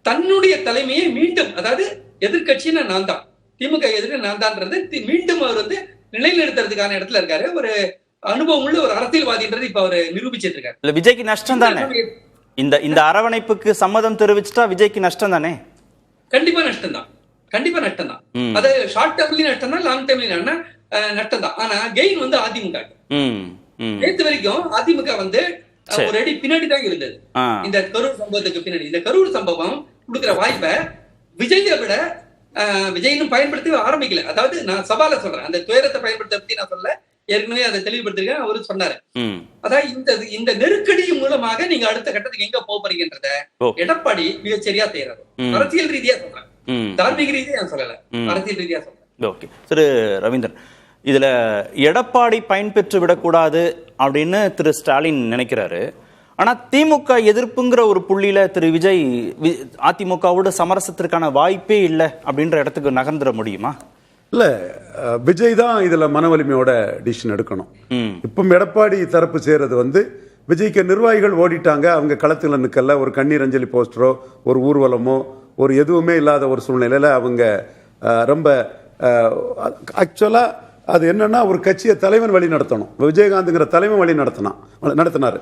தன்னுடைய தலைமையை மீண்டும், அதாவது எதிர்கட்சின்னு நான் தான், திமுக எதிர்க்க நான் தான்ன்றது மீண்டும் அவர் வந்து நிலைநிறுத்துறதுக்கான இடத்துல இருக்காரு. ஒரு அனுபவம் உள்ள ஒரு அரசியல்வாதின்றது இப்ப அவர் நிரூபிச்சிட்டு இருக்காரு. விஜய்க்கு நஷ்டம் தானே இந்த அரவணைப்புக்கு சம்மதம் தெரிவிச்சுட்டா? விஜய்க்கு நஷ்டம் தானே? கண்டிப்பா நஷ்டம் தான், கண்டிப்பா நஷ்டம் தான். அது ஷார்ட் டேர்ம்லயும் நஷ்டம் தான், லாங் டேர்ம்லயும் நஷ்டம் தான். ஆனா கெயின் வந்து அதிமுக. நேற்று வரைக்கும் அதிமுக வந்து ஒரு அடி பின்னாடி தான் இருந்தது இந்த கரூர் சம்பவத்துக்கு பின்னாடி. இந்த கரூர் சம்பவம் கொடுக்கிற வாய்ப்பை விஜயை விட விஜயனும் பயன்படுத்தி ஆரம்பிக்கல. அதாவது நான் சவால சொல்றேன், அந்த துயரத்தை பயன்படுத்த பத்தி நான் சொல்ல, ஏற்கனவே அதை தெளிவுபடுத்திருக்கேன். அவரு சொன்னாரு, அதாவது இந்த நெருக்கடி மூலமாக நீங்க அடுத்த கட்டத்துக்கு எங்க போறீங்கன்றத எடப்பாடி மிகச்சரியா செய்யறாரு. அரசியல் ரீதியா சொல்றேன், தார்மீக ரீதியா சொல்லல, அரசியல் ரீதியா சொல்றேன். ஓகே, திரு ரவீந்திரன், இதுல எடப்பாடி பயன்பெற்று விடக்கூடாது அப்படின்னு திரு ஸ்டாலின் நினைக்கிறாரு. ஆனா திமுக எதிர்ப்புங்கிற ஒரு புள்ளியில திரு விஜய் அதிமுகவோட சமரசத்திற்கான வாய்ப்பே இல்லை அப்படின்ற இடத்துக்கு நகர்ந்துட முடியுமா? இல்லை, விஜய் தான் இதில் மன வலிமையோட டிசிஷன் எடுக்கணும். இப்போ எடப்பாடி தரப்பு செய்கிறது வந்து விஜய்க்கு நிர்வாகிகள் ஓடிட்டாங்க, அவங்க களத்தில் நிற்கல, ஒரு கண்ணீர் அஞ்சலி போஸ்டரோ ஒரு ஊர்வலமோ ஒரு எதுவுமே இல்லாத ஒரு சூழ்நிலையில் அவங்க ரொம்ப ஆக்சுவலாக அது என்னன்னா ஒரு கட்சியை தலைவன் வழி நடத்தணும். விஜயகாந்த்ங்கிற தலைவன் வழி நடத்தினாரு.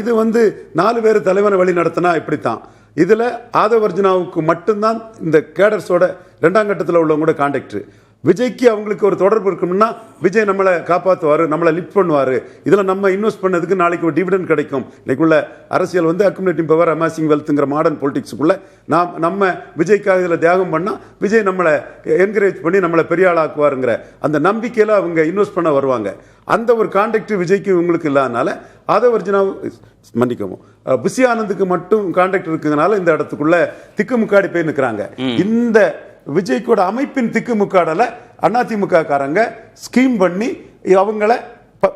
இது வந்து 4 பேர் தலைவனை வழி நடத்தினா இப்படித்தான். இதுல ஆதவர்ஜுனாவுக்கு மட்டும்தான் இந்த கேடர்ஸோட 2ஆம் கட்டத்தில் உள்ளவங்க கூட கான்டாக்ட். விஜய்க்கு அவங்களுக்கு ஒரு தொடர்பு இருக்கணும்னா விஜய் நம்மளை காப்பாற்றுவார், நம்மளை லிஃப்ட் பண்ணுவார். இதில் நம்ம இன்வெஸ்ட் பண்ணதுக்கு நாளைக்கு ஒரு டிவிடெண்ட் கிடைக்கும். இன்னைக்குள்ள அரசியல் வந்து அக்குமுலேட்டிங் பவர் அமாசிங் வெல்த்ங்கிற மாடர்ன் பொலிட்டிக்ஸுக்குள்ள நம்ம விஜய்க்காக இதில் தியாகம் பண்ணால் விஜய் நம்மளை என்கரேஜ் பண்ணி நம்மளை பெரிய ஆளாக்குவாருங்கிற அந்த நம்பிக்கையில் அவங்க இன்வெஸ்ட் பண்ண வருவாங்க. அந்த ஒரு கான்டாக்ட் விஜய்க்கு இவங்களுக்கு இல்லாதனால ஆதவர்ஜுனா மன்னிக்கவும் புசி ஆனந்துக்கு மட்டும் கான்டாக்ட் இருக்குங்கனால இந்த இடத்துக்குள்ள திக்குமுக்காடி போய் நிற்கிறாங்க. இந்த விஜய்க்கோட அமைப்பின் திக்குமுக்காடல அதிமுக காரங்க ஸ்கீம் பண்ணி அவங்கள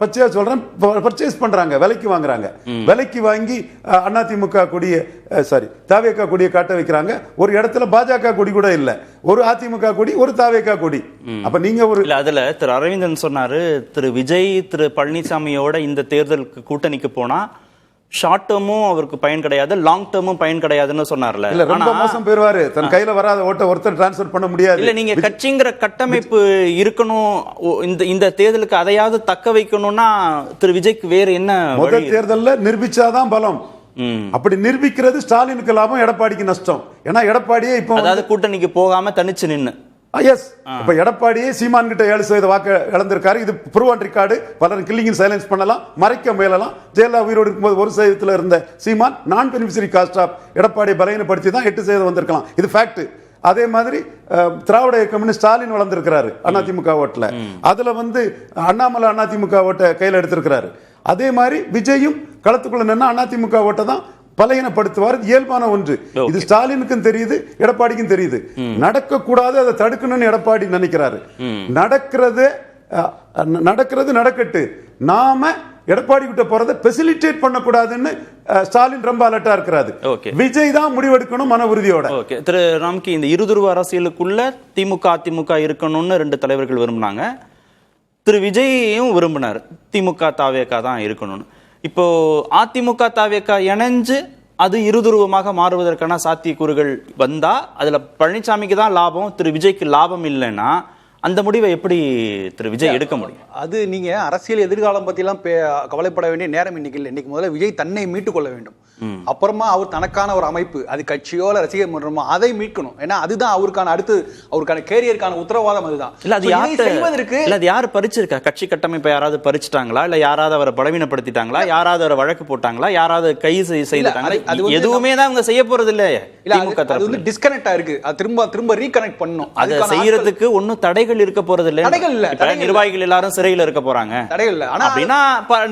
பச்சையா சொல்றேன் பர்ச்சேஸ் பண்றாங்க, விலைக்கு வாங்குறாங்க. விலைக்கு வாங்கி அதிமுக கொடிய தாவேகா கொடியை காட்ட வைக்கிறாங்க. ஒரு இடத்துல பாஜக கொடி கூட இல்ல, ஒரு அதிமுக கொடி, ஒரு தாவேகா கொடி. அப்ப நீங்க ஒரு அதுல திரு அரவிந்தன் சொன்னாரு, திரு விஜய் திரு பழனிசாமியோட இந்த தேர்தலுக்கு கூட்டணிக்கு போனா ஷார்ட் டேர்மும் அவருக்கு பயன் கிடையாது, லாங் டேர்மும் பயன் கிடையாதுன்னு சொன்னார்ல. இல்ல, ரொம்ப மோசம் போயிருவாரு. தன் கையில வராத ஓட்ட ஒருத்தர் டிரான்ஸ்ஃபர் பண்ண முடியாது. இல்ல, நீங்க கட்சிங்கிற கட்டமைப்பு இருக்கணும், இந்த தேர்தலுக்கு அதையாவது தக்க வைக்கணும்னா திரு விஜய்க்கு வேற என்ன? முதல் தேர்தல்ல நிரூபிச்சாதான் பலம். அப்படி நிரூபிக்கிறது ஸ்டாலினுக்கு லாபம், எடப்பாடிக்கு நஷ்டம். ஏன்னா எடப்பாடியே இப்போ அதாவது கூட்டணிக்கு போகாம தனிச்சு நின்னு எஸ் இப்ப எடப்பாடியே சீமான் கிட்ட 7% வாக்கு இழந்திருக்காரு. இது ப்ரூவன் ரெக்கார்டு. பலரும் கில்லிங் சைலன்ஸ் பண்ணலாம், மறைக்க முயலலாம். ஜெயலலிதா உயிரோடு இருக்கும்போது 1% இருந்த சீமான் நான் பெனிஃபிஷரி காஸ்ட் ஆஃப் எடப்பாடி பலகீனப்படுத்தி தான் 8% வந்திருக்கலாம். இது ஃபேக்ட். அதே மாதிரி திராவிட இயக்கம்னு ஸ்டாலின் வளர்ந்திருக்கிறாரு அதிமுக ஓட்டுல. அதுல வந்து அண்ணாமலை அதிமுக ஓட்டை கையில் எடுத்திருக்கிறாரு. அதே மாதிரி விஜயும் களத்துக்குள்ள நின்னா அதிமுக ஓட்டை தான் பலகீனப்படுத்துவார். இயல்பான ஒன்று. இது ஸ்டாலினுக்கும் தெரியுது, எடப்பாடிக்கும் தெரியுது. நடக்க கூடாது, அதை தடுக்கணும்னு எடப்பாடி நினைக்கிறாரு. நடக்கிறது நடக்கட்டு, நாம எடப்பாடி கிட்ட போறதை பெசிலிட்டேட் பண்ணக்கூடாதுன்னு ஸ்டாலின் ரொம்ப அலர்ட்டா இருக்கிறாரு. விஜய் தான் முடிவெடுக்கணும் மன உறுதியோட. திரு ராம்கி, இந்த இருதுருவ அரசியலுக்குள்ள திமுக அதிமுக இருக்கணும்னு 2 தலைவர்கள் விரும்பினாங்க. திரு விஜயும் விரும்பினார் திமுக தாவேகா தான் இருக்கணும்னு. இப்போ அதிமுக தாவேகா இணைஞ்சு அது இருதுருவமாக மாறுவதற்கான சாத்தியக்கூறுகள் வந்தா அதுல பழனிசாமிக்கு தான் லாபம், திரு விஜய்க்கு லாபம் இல்லைன்னா அந்த முடிவை எப்படி திரு விஜய் எடுக்க முடியும்? அது நீங்க அரசியல் எதிர்காலம் பத்தி எல்லாம் கவலைப்பட வேண்டிய நேரம் இன்னைக்கு இல்லை. இன்னைக்கு முதல்ல விஜய் தன்னை மீட்டுக் கொள்ள வேண்டும். அப்புறமா அவர் தனக்கான ஒரு அமைப்பு, அது கட்சியோ ரசிகர் மன்றமோ, அதை மீட்கணும். ஏன்னா அதுதான் அவருக்கான கேரியருக்கான உத்தரவாதம். அதுதான் இல்ல, அது செய்வதற்கு இல்ல, அது யாரு பறிச்சிருக்கா? கட்சி கட்டமைப்பை யாராவது பறிச்சுட்டாங்களா? இல்ல யாராவது அவரை பலவீனப்படுத்திட்டாங்களா? யாராவது அவரை வழக்கு போட்டாங்களா? யாராவது கைது செய்தாங்களா? எதுவுமே தான் அவங்க செய்ய போறது இல்ல. அது வந்து டிஸ்கனெக்ட் ஆயிருக்கு. அது திரும்ப ரீகனெக்ட் பண்ணணும். அதை செய்யறதுக்கு ஒன்னும் தடைகள் இருக்க போறது இல்ல. தடைகள் இல்ல. நிர்வாகிகள் எல்லாரும் சிறையில் இருக்க போறாங்க. தடைகள் இல்ல. ஆனா அப்படின்னா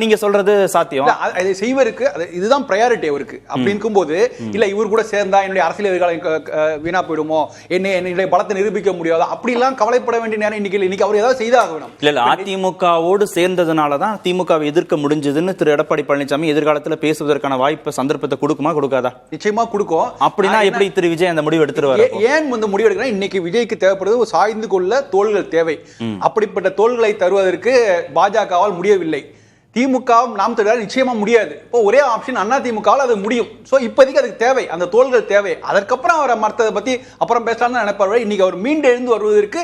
நீங்க சொல்றது சாத்தியம். அதை செய்வதற்கு இதுதான் பிரையாரிட்டி அவருக்கு. அப்படி இருக்கும்போது இல்ல இவர் கூட சேர்ந்தா என்னுடைய அரசியல் எதிர்காலம் வீணா போயிடுமோ, என்னுடைய பலத்தை நிரூபிக்க முடியாது, அப்படி எல்லாம் கவலைப்பட வேண்டிய நேரம் இன்னைக்கு அவர் ஏதாவது செய்தாக வேணும். இல்ல, அதிமுகவோடு சேர்ந்ததுனாலதான் திமுகவை எதிர்க்க முடிஞ்சதுன்னு திரு எடப்பாடி பழனிசாமி எதிர்காலத்தில் பேசுவதற்கான வாய்ப்பு சந்தர்ப்பத்தை கொடுக்குமா கொடுக்காதா? நிச்சயமா கொடுக்கும். அப்படின்னா எப்படி திரு விஜய் அந்த முடிவு எடுத்துருவாரு? ஏன் வந்து முடிவு எடுக்கிறேன்? இன்னைக்கு விஜய்க்கு தேவைப்படுவது சாய்ந்து கொள்ள தோள்கள் தேவை. அப்படிப்பட்ட தோள்களை தருவதற்கு பாஜகவால் முடியவில்லை. திமுக நாம் தருவார் நிச்சயமா முடியாது. இப்போ ஒரே ஆப்ஷன் அதிமுகவால் அது முடியும். சோ இப்போதைக்கு அதுக்கு தேவை, அந்த தோள்கள் தேவை. அதற்கப்புறம் அவரை மற்றதை பத்தி அப்புறம் பேசலாம்னு நினைப்பாரு. இன்னைக்கு அவர் மீண்டு எழுந்து வருவதற்கு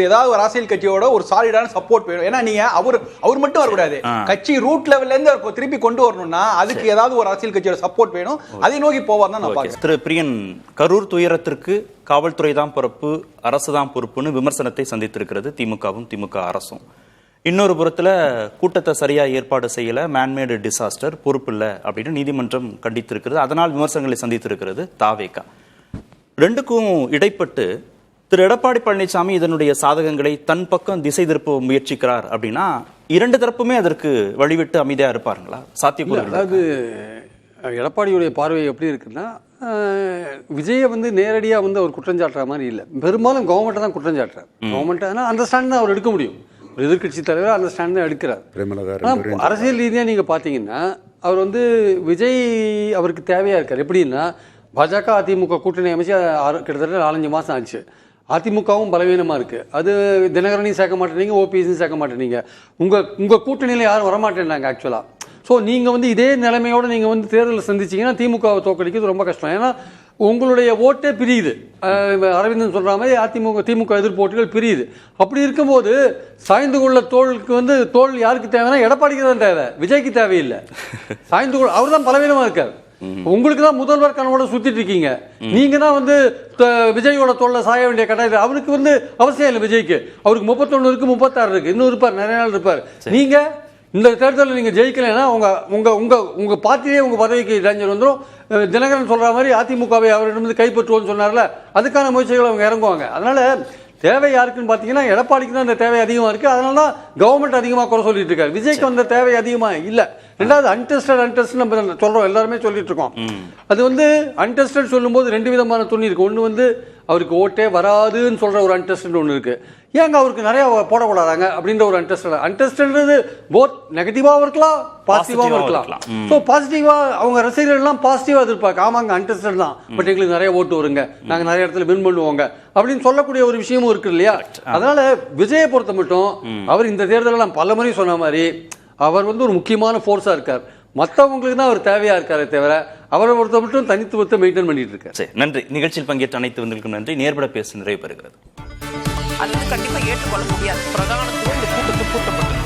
ஏதாவது ஒரு அரசியல் கட்சியோட ஒரு சாலிடான சப்போர்ட் வேணும். ஏன்னா நீங்க அவர் மட்டும் வரக்கூடாது, கட்சி ரூட் லெவல்ல இருந்து அவர் திருப்பி கொண்டு வரணும்னா அதுக்கு ஏதாவது ஒரு அரசியல் கட்சியோட சப்போர்ட் வேணும். அதை நோக்கி போவார் தான் நான் பார்க்கிறேன். திரு பிரியன், கரூர் துயரத்திற்கு காவல்துறை தான் பொறுப்பு, அரசு தான் பொறுப்புன்னு விமர்சனத்தை சந்தித்திருக்கிறது திமுகவும் திமுக அரசும். இன்னொரு புறத்துல கூட்டத்தை சரியா ஏற்பாடு செய்யல, மேன்மேடு டிசாஸ்டர், பொறுப்பு இல்லை அப்படின்னு நீதிமன்றம் கண்டித்திருக்கிறது. அதனால் விமர்சனங்களை சந்தித்திருக்கிறது தாவேகா. ரெண்டுக்கும் இடைப்பட்டு திரு எடப்பாடி பழனிசாமி இதனுடைய சாதகங்களை தன் பக்கம் திசை திருப்ப முயற்சிக்கிறார் அப்படின்னா 2 தரப்புமே அதற்கு வழிவிட்டு அமைதியா இருப்பாருங்களா? சாத்தியக்கூறுகள்? அதாவது எடப்பாடியுடைய பார்வை எப்படி இருக்குன்னா, விஜயை வந்து நேரடியாக வந்து அவர் குற்றஞ்சாட்டுற மாதிரி இல்லை. பெரும்பாலும் கவர்மெண்ட்டை தான் குற்றஞ்சாட்டுறார். கவர்மெண்ட் அந்த ஸ்டாண்ட் தான் அவர் எடுக்க முடியும். ஒரு எதிர்கட்சி தலைவர் அந்த ஸ்டாண்ட் தான் எடுக்கிறார். அரசியல் ரீதியாக நீங்கள் பார்த்தீங்கன்னா அவர் வந்து விஜய் அவருக்கு தேவையாக இருக்கார். எப்படின்னா பாஜக அதிமுக கூட்டணி அமைச்சு கிட்டத்தட்ட 4-5 மாதம் ஆச்சு. அதிமுகவும் பலவீனமாக இருக்குது. அது தினகரனையும் சேர்க்க மாட்டேனீங்க, ஓபிஎஸையும் சேர்க்க மாட்டேனீங்க. உங்கள் கூட்டணியில் யாரும் வரமாட்டேன்னாங்க ஆக்சுவலாக. ஸோ நீங்கள் வந்து இதே நிலைமையோடு நீங்கள் வந்து தேர்தலில் சந்திச்சிங்கன்னா திமுகவை தோற்கடிக்கிறது ரொம்ப கஷ்டம். ஏன்னா உங்களுடைய ஓட்டே பிரியுது. அரவிந்தன் சொல்கிற மாதிரி திமுக எதிர்ப்போட்டிகள் பிரியுது. அப்படி இருக்கும்போது சாய்ந்து கொள்ள தோளுக்கு வந்து தோல் யாருக்கு தேவைன்னா எடப்பாடிக்கு தான் தேவை, விஜய்க்கு தேவையில்லை. சாய்ந்து கொள்ள அவர் தான் பலவீனமாக இருக்கார். உங்களுக்கு தான் முதல்வர் கனவோட சுத்திட்டு இருக்கீங்க. நீங்க தான் வந்து விஜயோட தோல்ல சாய வேண்டிய கட்டாயம். அவருக்கு வந்து அவசியம் இல்லை. விஜய்க்கு அவருக்கு 31 இருக்கு, 36 இருக்கு, இன்னும் இருப்பார், நிறைய நாள் இருப்பார். நீங்க இந்த தேர்தலில் நீங்க ஜெயிக்கலைன்னா உங்க உங்க உங்க உங்க பார்ட்டியே உங்க பதவிக்கு டேஞ்சர் வந்துடும். தினகரன் சொல்ற மாதிரி அதிமுகவை அவரிடமிருந்து கைப்பற்றுவோம்னு சொன்னார்ல, அதுக்கான முயற்சிகள் அவங்க இறங்குவாங்க. அதனால தேவை யாருக்குன்னு பார்த்தீங்கன்னா எடப்பாடிக்கு தான் அந்த தேவை அதிகமாக இருக்குது. அதனால தான் கவர்மெண்ட் அதிகமாக குறை சொல்லிட்டு இருக்காரு. விஜய்க்கு அந்த தேவை அதிகமாக இல்லை. ரெண்டாவது அன்டெஸ்டட் நம்ம சொல்கிறோம், எல்லாருமே சொல்லிட்டு இருக்கோம். அது வந்து அன்டெஸ்டட் சொல்லும்போது 2 விதமான துணி இருக்குது. ஒன்று வந்து அவருக்கு ஓட்டே வராதுன்னு சொல்கிற ஒரு அன்டெஸ்டட் ஒன்று இருக்குது. ஏங்க அவருக்கு நிறையா போடக்கூடாதாங்க அப்படின்ற ஒரு அன்டெஸ்டட் போத் நெகட்டிவாகவும் இருக்கலாம், பாசிட்டிவாகவும் இருக்கலாம். ஸோ பாசிட்டிவாக அவங்க ரசிகர்கள்லாம் பாசிட்டிவாக எதிர்ப்பாங்க. ஆமாங்க அன்டெஸ்டட் தான், பட் எங்களுக்கு நிறைய ஓட்டு வருங்க, நாங்கள் நிறைய இடத்துல வின் பண்ணுவோங்க அப்படின்னு சொல்லக்கூடிய ஒரு விஷயமும் இருக்கு இல்லையா? அதனால விஜயை பொறுத்த மட்டும் அவர் இந்த தேர்தலெல்லாம் பல முறை சொன்ன மாதிரி அவர் வந்து ஒரு முக்கியமான ஃபோர்ஸாக இருக்கார். மற்றவங்களுக்கு தான் அவர் தேவையாக இருக்காரே தவிர அவரை பொறுத்த மட்டும் தனித்துவத்தை மெயின்டைன் பண்ணிட்டு இருக்காரு. சரி, நன்றி. நிகழ்ச்சியில் பங்கேற்ற அனைத்து வந்திருக்கும் நன்றி. நேர்பட பேச நிறைவு பெறுகிறது. அது வந்து கண்டிப்பா ஏற்றுக்கொள்ள முடியாது. பிரதான கூட்டத்தில் கூட்டப்பட்டது.